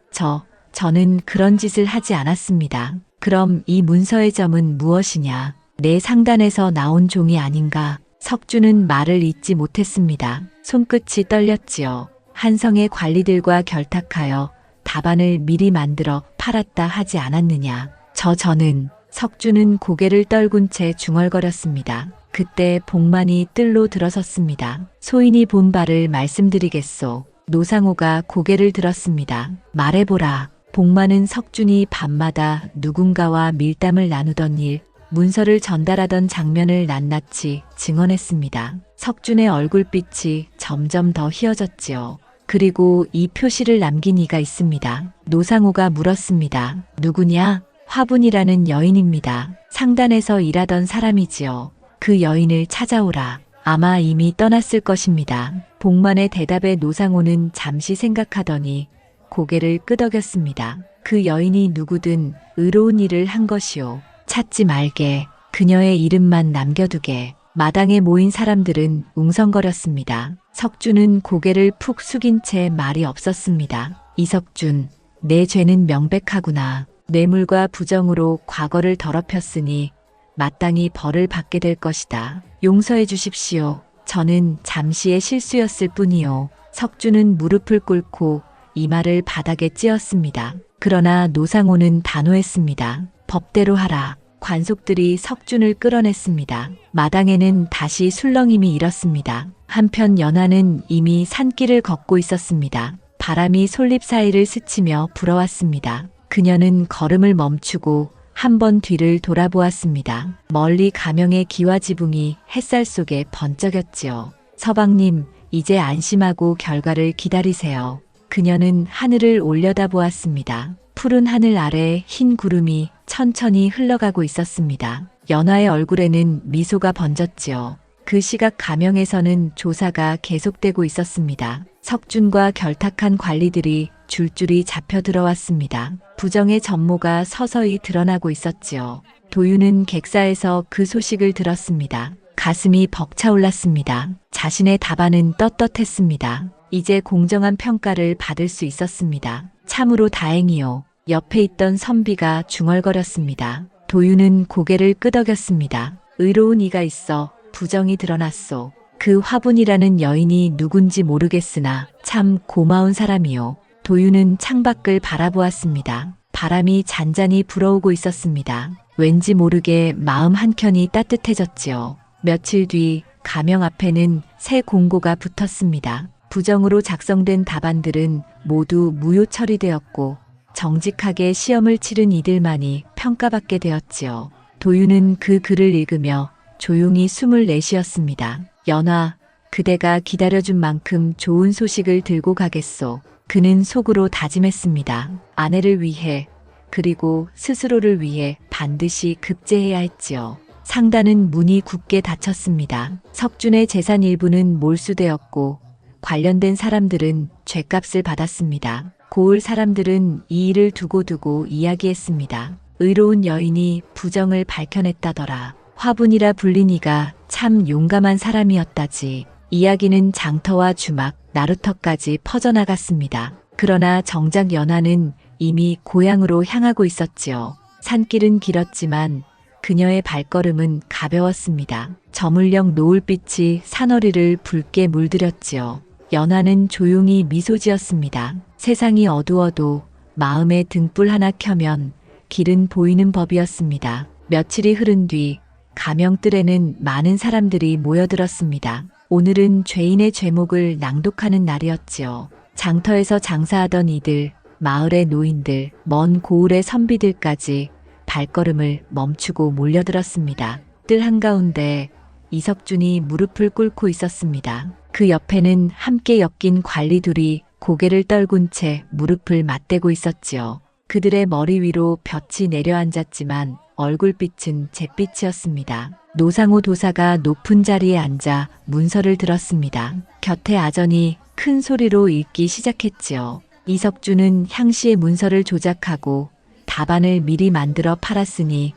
저는 그런 짓을 하지 않았습니다. 그럼 이 문서의 점은 무엇이냐? 내 상단에서 나온 종이 아닌가? 석준은 말을 잇지 못했습니다. 손끝이 떨렸지요. 한성의 관리들과 결탁하여 답안을 미리 만들어 팔았다 하지 않았느냐. 저는 석준은 고개를 떨군 채 중얼거렸습니다. 그때 복만이 뜰로 들어섰습니다. 소인이 본 바를 말씀드리겠소. 노상호가 고개를 들었습니다. 말해보라. 복만은 석준이 밤마다 누군가와 밀담을 나누던 일, 문서를 전달하던 장면을 낱낱이 증언했습니다. 석준의 얼굴빛이 점점 더 희어졌지요. 그리고 이 표시를 남긴 이가 있습니다. 노상호가 물었습니다. 누구냐? 화분이라는 여인입니다. 상단에서 일하던 사람이지요. 그 여인을 찾아오라. 아마 이미 떠났을 것입니다. 복만의 대답에 노상호는 잠시 생각하더니 고개를 끄덕였습니다. 그 여인이 누구든 의로운 일을 한 것이오. 찾지 말게. 그녀의 이름만 남겨두게. 마당에 모인 사람들은 웅성거렸습니다. 석준은 고개를 푹 숙인 채 말이 없었습니다. 이석준, 내 죄는 명백하구나. 뇌물과 부정으로 과거를 더럽혔으니 마땅히 벌을 받게 될 것이다. 용서해 주십시오. 저는 잠시의 실수였을 뿐이요. 석주는 무릎을 꿇고 이마를 바닥에 찧었습니다. 그러나 노상호는 단호했습니다. 법대로 하라. 관속들이 석준을 끌어냈습니다. 마당에는 다시 술렁임이 일었습니다. 한편 연하는 이미 산길을 걷고 있었습니다. 바람이 솔잎 사이를 스치며 불어왔습니다. 그녀는 걸음을 멈추고 한 번 뒤를 돌아보았습니다. 멀리 가명의 기와 지붕이 햇살 속에 번쩍였지요. 서방님, 이제 안심하고 결과를 기다리세요. 그녀는 하늘을 올려다보았습니다. 푸른 하늘 아래 흰 구름이 천천히 흘러가고 있었습니다. 연하의 얼굴에는 미소가 번졌지요. 그 시각 가명에서는 조사가 계속되고 있었습니다. 석준과 결탁한 관리들이 줄줄이 잡혀 들어왔습니다. 부정의 전모가 서서히 드러나고 있었지요. 도윤은 객사에서 그 소식을 들었습니다. 가슴이 벅차올랐습니다. 자신의 답안은 떳떳했습니다. 이제 공정한 평가를 받을 수 있었습니다. 참으로 다행이요. 옆에 있던 선비가 중얼거렸습니다. 도윤은 고개를 끄덕였습니다. 의로운 이가 있어 부정이 드러났소. 그 화분이라는 여인이 누군지 모르겠으나 참 고마운 사람이요. 도윤은 창밖을 바라보았습니다. 바람이 잔잔히 불어오고 있었습니다. 왠지 모르게 마음 한켠이 따뜻해졌지요. 며칠 뒤 가명 앞에는 새 공고가 붙었습니다. 부정으로 작성된 답안들은 모두 무효 처리되었고 정직하게 시험을 치른 이들만이 평가받게 되었지요. 도윤은 그 글을 읽으며 조용히 숨을 내쉬었습니다. 연하, 그대가 기다려준 만큼 좋은 소식을 들고 가겠소. 그는 속으로 다짐했습니다. 아내를 위해 그리고 스스로를 위해 반드시 급제해야 했지요. 상단은 문이 굳게 닫혔습니다. 석준의 재산 일부는 몰수되었고 관련된 사람들은 죗값을 받았습니다. 고을 사람들은 이 일을 두고두고 이야기했습니다. 의로운 여인이 부정을 밝혀냈다더라. 화분이라 불린 이가 참 용감한 사람이었다지. 이야기는 장터와 주막, 나루터까지 퍼져나갔습니다. 그러나 정작 연하는 이미 고향으로 향하고 있었지요. 산길은 길었지만 그녀의 발걸음은 가벼웠습니다. 저물녘 노을빛이 산허리를 붉게 물들였지요. 연하는 조용히 미소 지었습니다. 세상이 어두워도 마음에 등불 하나 켜면 길은 보이는 법이었습니다. 며칠이 흐른 뒤 가명뜰에는 많은 사람들이 모여들었습니다. 오늘은 죄인의 죄목을 낭독하는 날이었지요. 장터에서 장사하던 이들, 마을의 노인들, 먼 고을의 선비들까지 발걸음을 멈추고 몰려들었습니다. 뜰 한가운데 이석준이 무릎을 꿇고 있었습니다. 그 옆에는 함께 엮인 관리 둘이 고개를 떨군 채 무릎을 맞대고 있었지요. 그들의 머리 위로 볕이 내려앉았지만 얼굴빛은 잿빛이었습니다. 노상호 도사가 높은 자리에 앉아 문서를 들었습니다. 곁에 아전이 큰 소리로 읽기 시작했지요. 이석준은 향시의 문서를 조작하고 답안을 미리 만들어 팔았으니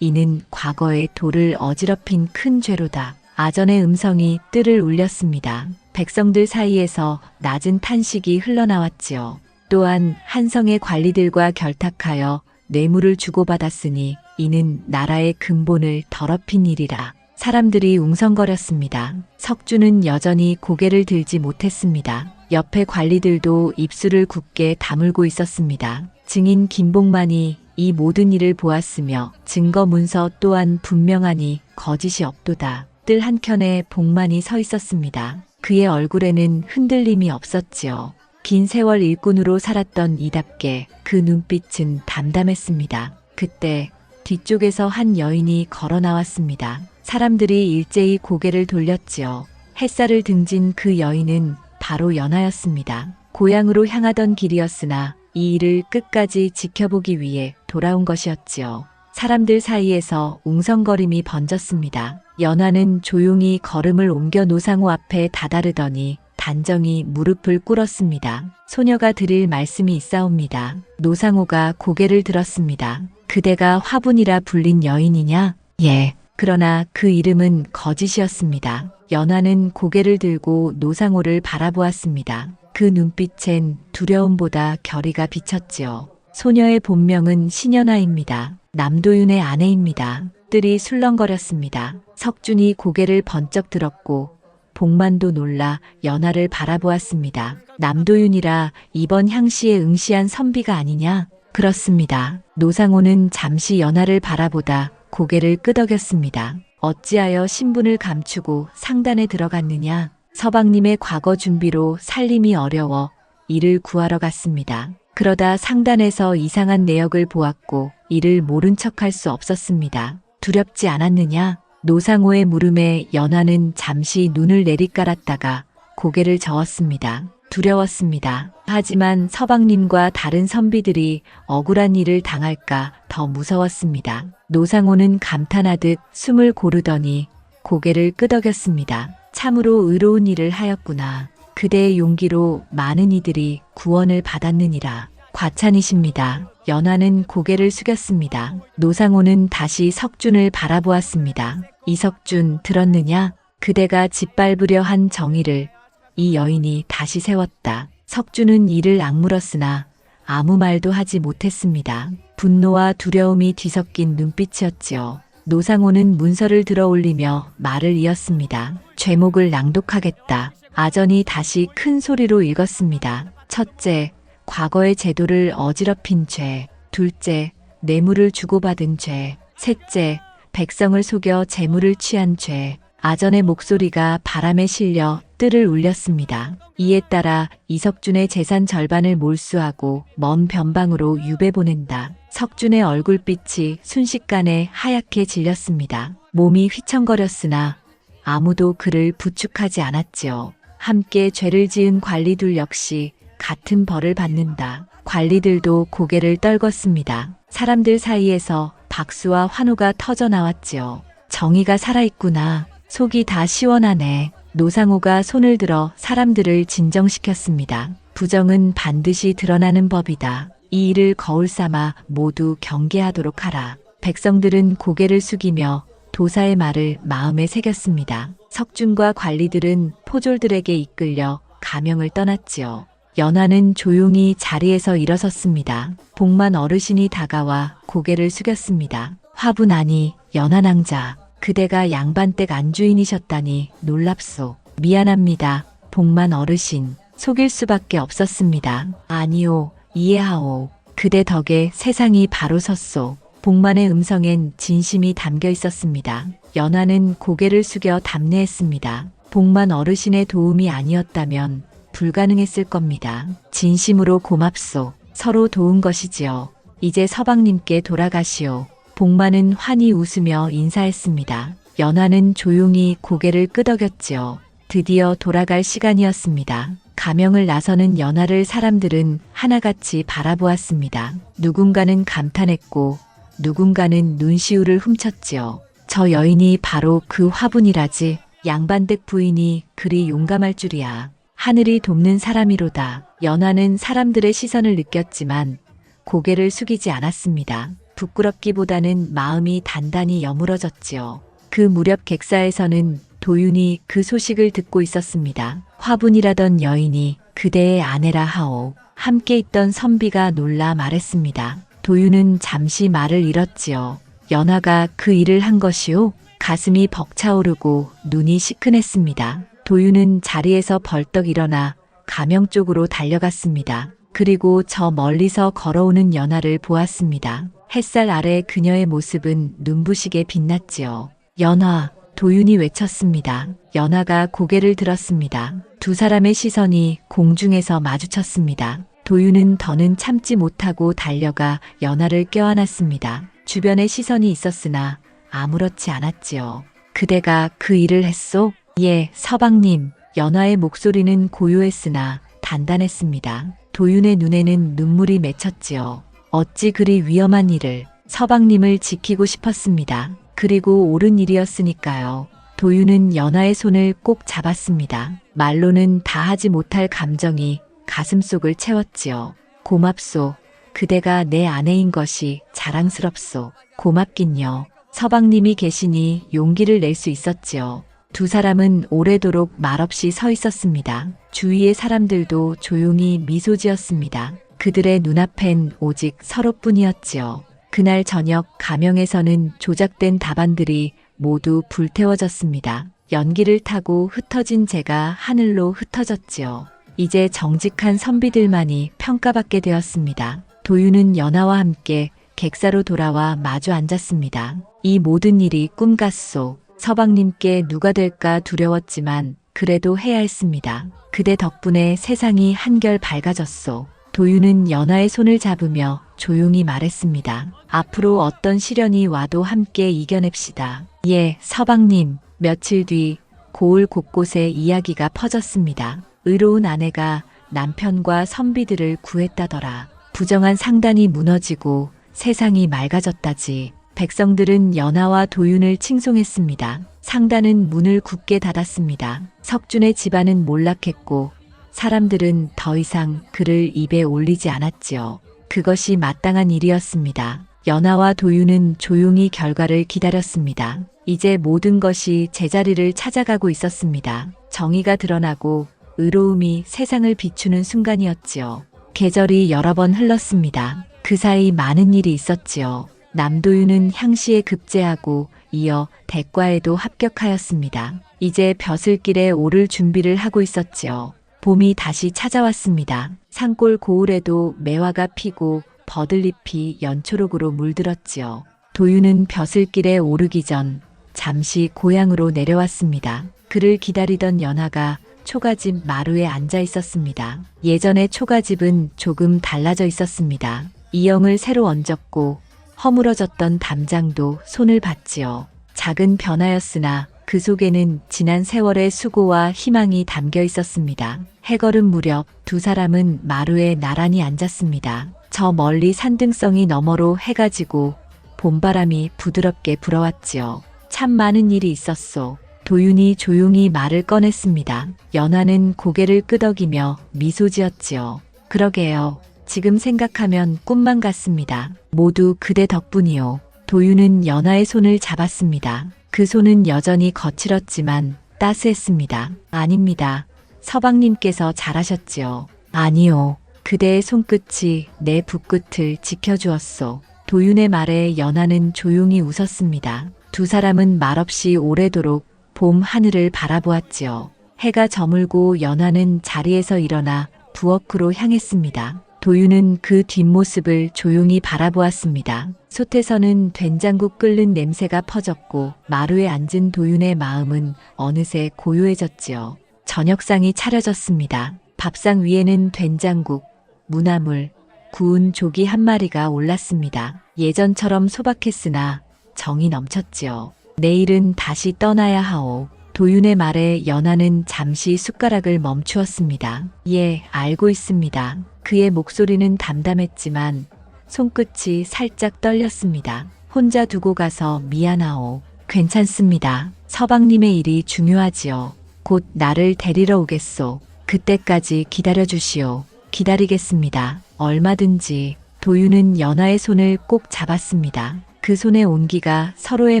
이는 과거의 도를 어지럽힌 큰 죄로다. 아전의 음성이 뜰을 울렸습니다. 백성들 사이에서 낮은 탄식이 흘러나왔지요. 또한 한성의 관리들과 결탁하여 뇌물을 주고받았으니 이는 나라의 근본을 더럽힌 일이라. 사람들이 웅성거렸습니다. 석준은 여전히 고개를 들지 못했습니다. 옆에 관리들도 입술을 굳게 다물고 있었습니다. 증인 김복만이 이 모든 일을 보았으며 증거 문서 또한 분명하니 거짓이 없도다. 뜰 한켠에 복만이 서 있었습니다. 그의 얼굴에는 흔들림이 없었지요. 긴 세월 일꾼으로 살았던 이답게 그 눈빛은 담담했습니다. 그때 뒤쪽에서 한 여인이 걸어 나왔습니다. 사람들이 일제히 고개를 돌렸지요. 햇살을 등진 그 여인은 바로 연하였습니다. 고향으로 향하던 길이었으나 이 일을 끝까지 지켜보기 위해 돌아온 것이었지요. 사람들 사이에서 웅성거림이 번졌습니다. 연하는 조용히 걸음을 옮겨 노상호 앞에 다다르더니 단정히 무릎을 꿇었습니다. 소녀가 드릴 말씀이 있사옵니다. 노상호가 고개를 들었습니다. 그대가 화분이라 불린 여인이냐? 예. 그러나 그 이름은 거짓이었습니다. 연하는 고개를 들고 노상호를 바라보았습니다. 그 눈빛엔 두려움보다 결의가 비쳤지요. 소녀의 본명은 신연아입니다. 남도윤의 아내입니다. 뜰이 술렁거렸습니다. 석준이 고개를 번쩍 들었고 복만도 놀라 연하를 바라보았습니다. 남도윤이라 이번 향시에 응시한 선비가 아니냐? 그렇습니다. 노상호는 잠시 연하를 바라보다 고개를 끄덕였습니다. 어찌하여 신분을 감추고 상단에 들어갔느냐? 서방님의 과거 준비로 살림이 어려워 이를 구하러 갔습니다. 그러다 상단에서 이상한 내역을 보았고 이를 모른 척할 수 없었습니다. 두렵지 않았느냐? 노상호의 물음에 연하는 잠시 눈을 내리깔았다가 고개를 저었습니다. 두려웠습니다. 하지만 서방님과 다른 선비들이 억울한 일을 당할까 더 무서웠습니다. 노상호는 감탄하듯 숨을 고르더니 고개를 끄덕였습니다. 참으로 의로운 일을 하였구나. 그대의 용기로 많은 이들이 구원을 받았느니라. 과찬이십니다. 연하는 고개를 숙였습니다. 노상호는 다시 석준을 바라보았습니다. 이석준, 들었느냐? 그대가 짓밟으려 한 정의를 이 여인이 다시 세웠다. 석준은 이를 악물었으나 아무 말도 하지 못했습니다. 분노와 두려움이 뒤섞인 눈빛이었지요. 노상호는 문서를 들어 올리며 말을 이었습니다. 죄목을 낭독하겠다. 아전이 다시 큰 소리로 읽었습니다. 첫째, 과거의 제도를 어지럽힌 죄. 둘째, 뇌물을 주고받은 죄. 셋째, 백성을 속여 재물을 취한 죄. 아전의 목소리가 바람에 실려 뜰을 울렸습니다. 이에 따라 이석준의 재산 절반을 몰수하고 먼 변방으로 유배 보낸다. 석준의 얼굴빛이 순식간에 하얗게 질렸습니다. 몸이 휘청거렸으나 아무도 그를 부축하지 않았지요. 함께 죄를 지은 관리들 역시 같은 벌을 받는다. 관리들도 고개를 떨궜습니다. 사람들 사이에서 박수와 환호가 터져 나왔지요. 정의가 살아있구나. 속이 다 시원하네. 노상호가 손을 들어 사람들을 진정시켰습니다. 부정은 반드시 드러나는 법이다. 이 일을 거울 삼아 모두 경계하도록 하라. 백성들은 고개를 숙이며 도사의 말을 마음에 새겼습니다. 석준과 관리들은 포졸들에게 이끌려 가명을 떠났지요. 연하는 조용히 자리에서 일어섰습니다. 복만 어르신이 다가와 고개를 숙였습니다. 화분아니 연하낭자, 그대가 양반댁 안주인이셨다니 놀랍소. 미안합니다. 복만 어르신. 속일 수밖에 없었습니다. 아니오, 이해하오. 그대 덕에 세상이 바로 섰소. 복만의 음성엔 진심이 담겨 있었습니다. 연하는 고개를 숙여 답례했습니다. 복만 어르신의 도움이 아니었다면 불가능했을 겁니다. 진심으로 고맙소. 서로 도운 것이지요. 이제 서방님께 돌아가시오. 복만은 환히 웃으며 인사했습니다. 연하는 조용히 고개를 끄덕였지요. 드디어 돌아갈 시간이었습니다. 가명을 나서는 연하를 사람들은 하나같이 바라보았습니다. 누군가는 감탄했고 누군가는 눈시울을 훔쳤지요. 저 여인이 바로 그 화분이라지. 양반댁 부인이 그리 용감할 줄이야. 하늘이 돕는 사람이로다. 연하는 사람들의 시선을 느꼈지만 고개를 숙이지 않았습니다. 부끄럽기보다는 마음이 단단히 여물어졌지요. 그 무렵 객사에서는 도윤이 그 소식을 듣고 있었습니다. 화분이라던 여인이 그대의 아내라 하오. 함께 있던 선비가 놀라 말했습니다. 도윤은 잠시 말을 잃었지요. 연하가 그 일을 한 것이오? 가슴이 벅차오르고 눈이 시큰했습니다. 도윤은 자리에서 벌떡 일어나 가명 쪽으로 달려갔습니다. 그리고 저 멀리서 걸어오는 연하를 보았습니다. 햇살 아래 그녀의 모습은 눈부시게 빛났지요. 연하, 도윤이 외쳤습니다. 연하가 고개를 들었습니다. 두 사람의 시선이 공중에서 마주쳤습니다. 도윤은 더는 참지 못하고 달려가 연하를 껴안았습니다. 주변에 시선이 있었으나 아무렇지 않았지요. 그대가 그 일을 했소? 예, 서방님. 연하의 목소리는 고요했으나 단단했습니다. 도윤의 눈에는 눈물이 맺혔지요. 어찌 그리 위험한 일을. 서방님을 지키고 싶었습니다. 그리고 옳은 일이었으니까요. 도윤은 연하의 손을 꼭 잡았습니다. 말로는 다하지 못할 감정이 가슴속을 채웠지요. 고맙소. 그대가 내 아내인 것이 자랑스럽소. 고맙긴요. 서방님이 계시니 용기를 낼 수 있었지요. 두 사람은 오래도록 말없이 서 있었습니다. 주위의 사람들도 조용히 미소 지었습니다. 그들의 눈앞엔 오직 서로뿐이었지요. 그날 저녁 가명에서는 조작된 답안들이 모두 불태워졌습니다. 연기를 타고 흩어진 재가 하늘로 흩어졌지요. 이제 정직한 선비들만이 평가받게 되었습니다. 도윤은 연하와 함께 객사로 돌아와 마주 앉았습니다. 이 모든 일이 꿈 같소. 서방님께 누가 될까 두려웠지만 그래도 해야 했습니다. 그대 덕분에 세상이 한결 밝아졌소. 도윤은 연하의 손을 잡으며 조용히 말했습니다. 앞으로 어떤 시련이 와도 함께 이겨냅시다. 예, 서방님. 며칠 뒤 고을 곳곳에 이야기가 퍼졌습니다. 의로운 아내가 남편과 선비들을 구했다더라. 부정한 상단이 무너지고 세상이 맑아졌다지. 백성들은 연하와 도윤을 칭송했습니다. 상단은 문을 굳게 닫았습니다. 석준의 집안은 몰락했고 사람들은 더 이상 그를 입에 올리지 않았지요. 그것이 마땅한 일이었습니다. 연하와 도윤은 조용히 결과를 기다렸습니다. 이제 모든 것이 제자리를 찾아가고 있었습니다. 정의가 드러나고 의로움이 세상을 비추는 순간이었지요. 계절이 여러 번 흘렀습니다. 그 사이 많은 일이 있었지요. 남도윤은 향시에 급제하고 이어 대과에도 합격하였습니다. 이제 벼슬길에 오를 준비를 하고 있었지요. 봄이 다시 찾아왔습니다. 산골 고을에도 매화가 피고 버들잎이 연초록으로 물들었지요. 도윤은 벼슬길에 오르기 전 잠시 고향으로 내려왔습니다. 그를 기다리던 연하가 초가집 마루에 앉아 있었습니다. 예전의 초가집은 조금 달라져 있었습니다. 이영을 새로 얹었고 허물어졌던 담장도 손을 봤지요. 작은 변화였으나 그 속에는 지난 세월의 수고와 희망이 담겨 있었습니다. 해걸음 무렵 두 사람은 마루에 나란히 앉았습니다. 저 멀리 산등성이 너머로 해가 지고 봄바람이 부드럽게 불어왔지요. 참 많은 일이 있었소. 도윤이 조용히 말을 꺼냈습니다. 연하는 고개를 끄덕이며 미소 지었지요. 그러게요. 지금 생각하면 꿈만 같습니다. 모두 그대 덕분이요. 도윤은 연하의 손을 잡았습니다. 그 손은 여전히 거칠었지만 따스했습니다. 아닙니다. 서방님께서 잘하셨지요. 아니요. 그대의 손끝이 내 붓끝을 지켜주었소. 도윤의 말에 연하는 조용히 웃었습니다. 두 사람은 말없이 오래도록 봄 하늘을 바라보았지요. 해가 저물고 연하는 자리에서 일어나 부엌으로 향했습니다. 도윤은 그 뒷모습을 조용히 바라보았습니다. 솥에서는 된장국 끓는 냄새가 퍼졌고 마루에 앉은 도윤의 마음은 어느새 고요해졌지요. 저녁상이 차려졌습니다. 밥상 위에는 된장국, 무나물, 구운 조기 한 마리가 올랐습니다. 예전처럼 소박했으나 정이 넘쳤지요. 내일은 다시 떠나야 하오. 도윤의 말에 연하는 잠시 숟가락을 멈추었습니다. 예, 알고 있습니다. 그의 목소리는 담담했지만 손끝이 살짝 떨렸습니다. 혼자 두고 가서 미안하오. 괜찮습니다. 서방님의 일이 중요하지요. 곧 나를 데리러 오겠소. 그때까지 기다려주시오. 기다리겠습니다. 얼마든지. 도윤은 연하의 손을 꼭 잡았습니다. 그 손의 온기가 서로의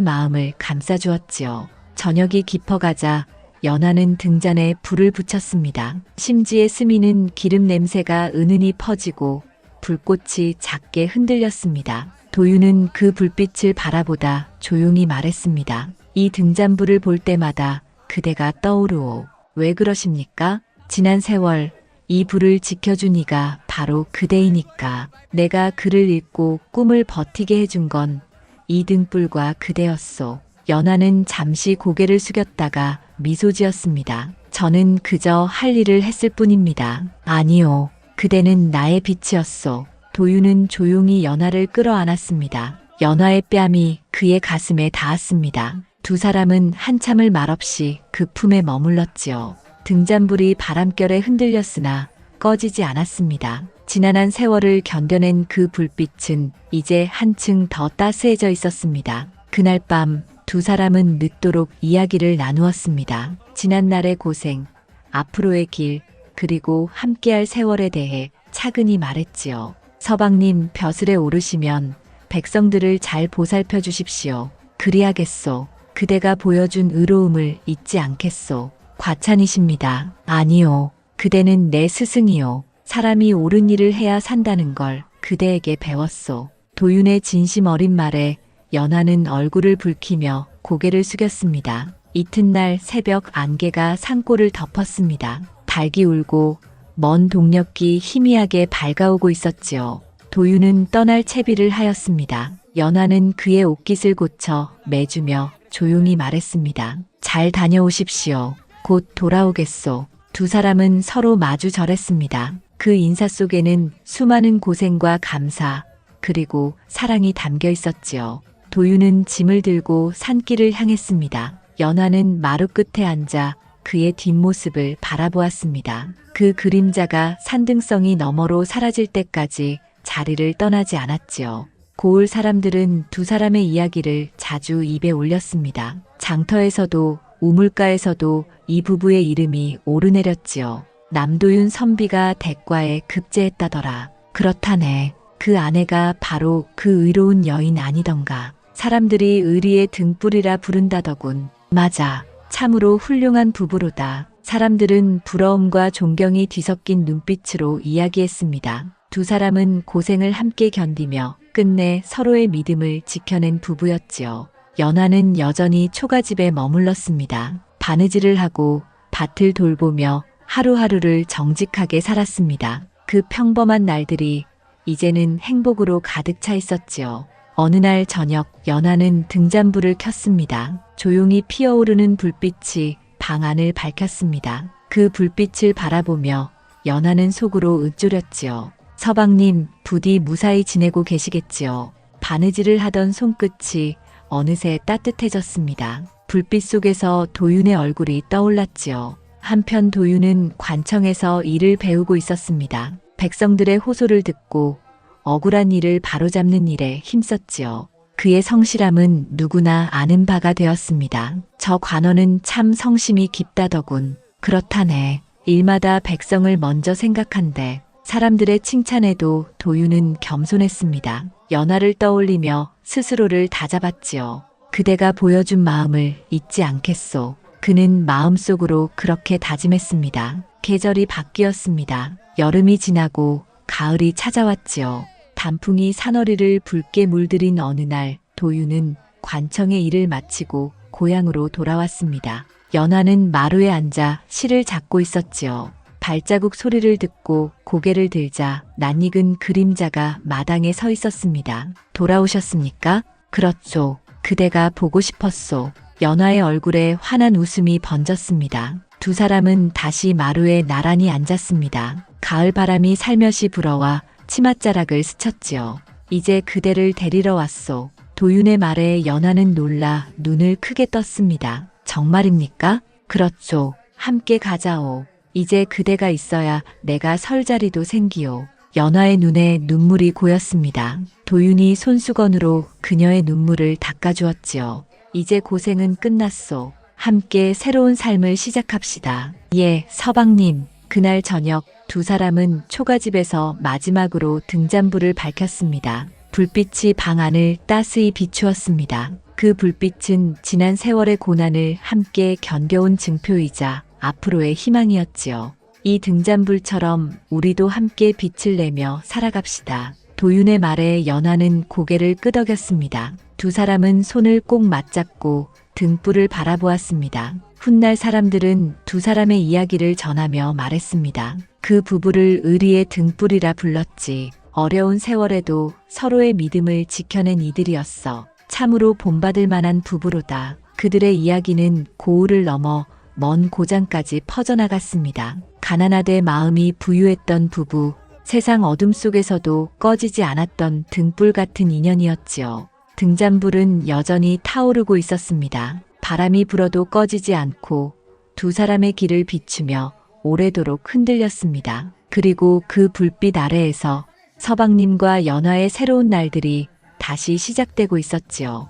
마음을 감싸주었지요. 저녁이 깊어가자 연하는 등잔에 불을 붙였습니다. 심지에 스미는 기름 냄새가 은은히 퍼지고 불꽃이 작게 흔들렸습니다. 도윤은 그 불빛을 바라보다 조용히 말했습니다. 이 등잔불을 볼 때마다 그대가 떠오르오. 왜 그러십니까? 지난 세월 이 불을 지켜준 이가 바로 그대이니까. 내가 글을 읽고 꿈을 버티게 해준 건 이 등불과 그대였소. 연하는 잠시 고개를 숙였다가 미소 지었습니다. 저는 그저 할 일을 했을 뿐입니다. 아니요. 그대는 나의 빛이었소. 도윤은 조용히 연하를 끌어안았습니다. 연하의 뺨이 그의 가슴에 닿았습니다. 두 사람은 한참을 말없이 그 품에 머물렀지요. 등잔불이 바람결에 흔들렸으나 꺼지지 않았습니다. 지난한 세월을 견뎌낸 그 불빛은 이제 한층 더 따스해져 있었습니다. 그날 밤 두 사람은 늦도록 이야기를 나누었습니다. 지난날의 고생, 앞으로의 길, 그리고 함께할 세월에 대해 차근히 말했지요. 서방님 벼슬에 오르시면 백성들을 잘 보살펴 주십시오. 그리하겠소. 그대가 보여준 의로움을 잊지 않겠소. 과찬이십니다. 아니요. 그대는 내 스승이요. 사람이 옳은 일을 해야 산다는 걸 그대에게 배웠소. 도윤의 진심 어린 말에 연하는 얼굴을 붉히며 고개를 숙였습니다. 이튿날 새벽 안개가 산골을 덮었습니다. 닭이 울고 먼 동력이 희미하게 밝아오고 있었지요. 도윤은 떠날 채비를 하였습니다. 연하는 그의 옷깃을 고쳐 매주며 조용히 말했습니다. 잘 다녀오십시오. 곧 돌아오겠소. 두 사람은 서로 마주 절했습니다. 그 인사 속에는 수많은 고생과 감사, 그리고 사랑이 담겨 있었지요. 도윤은 짐을 들고 산길을 향했습니다. 연하는 마루 끝에 앉아 그의 뒷모습을 바라보았습니다. 그 그림자가 산등성이 너머로 사라질 때까지 자리를 떠나지 않았지요. 고을 사람들은 두 사람의 이야기를 자주 입에 올렸습니다. 장터에서도 우물가에서도 이 부부의 이름이 오르내렸지요. 남도윤 선비가 대과에 급제했다더라. 그렇다네. 그 아내가 바로 그 의로운 여인 아니던가. 사람들이 의리의 등불이라 부른다더군. 맞아. 참으로 훌륭한 부부로다. 사람들은 부러움과 존경이 뒤섞인 눈빛으로 이야기했습니다. 두 사람은 고생을 함께 견디며 끝내 서로의 믿음을 지켜낸 부부였지요. 연하는 여전히 초가집에 머물렀습니다. 바느질을 하고 밭을 돌보며 하루하루를 정직하게 살았습니다. 그 평범한 날들이 이제는 행복으로 가득 차 있었지요. 어느 날 저녁 연하는 등잔불을 켰습니다. 조용히 피어오르는 불빛이 방 안을 밝혔습니다. 그 불빛을 바라보며 연하는 속으로 읊조렸지요. 서방님, 부디 무사히 지내고 계시겠지요. 바느질을 하던 손끝이 어느새 따뜻해졌습니다. 불빛 속에서 도윤의 얼굴이 떠올랐지요. 한편 도윤은 관청에서 일을 배우고 있었습니다. 백성들의 호소를 듣고 억울한 일을 바로잡는 일에 힘썼지요. 그의 성실함은 누구나 아는 바가 되었습니다. 저 관원은 참 성심이 깊다더군. 그렇다네. 일마다 백성을 먼저 생각한대. 사람들의 칭찬에도 도윤은 겸손했습니다. 연하를 떠올리며 스스로를 다잡았지요. 그대가 보여준 마음을 잊지 않겠소. 그는 마음속으로 그렇게 다짐했습니다. 계절이 바뀌었습니다. 여름이 지나고 가을이 찾아왔지요. 단풍이 산허리를 붉게 물들인 어느 날 도윤은 관청의 일을 마치고 고향으로 돌아왔습니다. 연하는 마루에 앉아 실을 잡고 있었지요. 발자국 소리를 듣고 고개를 들자 낯익은 그림자가 마당에 서 있었습니다. 돌아오셨습니까? 그렇소. 그대가 보고 싶었소. 연하의 얼굴에 환한 웃음이 번졌습니다. 두 사람은 다시 마루에 나란히 앉았습니다. 가을 바람이 살며시 불어와 치맛자락을 스쳤지요. 이제 그대를 데리러 왔소. 도윤의 말에 연하는 놀라 눈을 크게 떴습니다. 정말입니까? 그렇소. 함께 가자오. 이제 그대가 있어야 내가 설 자리도 생기오. 연하의 눈에 눈물이 고였습니다. 도윤이 손수건으로 그녀의 눈물을 닦아주었지요. 이제 고생은 끝났소. 함께 새로운 삶을 시작합시다. 예, 서방님. 그날 저녁 두 사람은 초가집에서 마지막으로 등잔불을 밝혔습니다. 불빛이 방 안을 따스히 비추었습니다. 그 불빛은 지난 세월의 고난을 함께 견뎌온 증표이자 앞으로의 희망이었지요. 이 등잔불처럼 우리도 함께 빛을 내며 살아갑시다. 도윤의 말에 연하는 고개를 끄덕였습니다. 두 사람은 손을 꼭 맞잡고 등불을 바라보았습니다. 훗날 사람들은 두 사람의 이야기를 전하며 말했습니다. 그 부부를 의리의 등불이라 불렀지. 어려운 세월에도 서로의 믿음을 지켜낸 이들이었어. 참으로 본받을 만한 부부로다. 그들의 이야기는 고을을 넘어 먼 고장까지 퍼져나갔습니다. 가난하되 마음이 부유했던 부부, 세상 어둠 속에서도 꺼지지 않았던 등불 같은 인연이었지요. 등잔불은 여전히 타오르고 있었습니다. 바람이 불어도 꺼지지 않고 두 사람의 길을 비추며 오래도록 흔들렸습니다. 그리고 그 불빛 아래에서 서방님과 연하의 새로운 날들이 다시 시작되고 있었지요.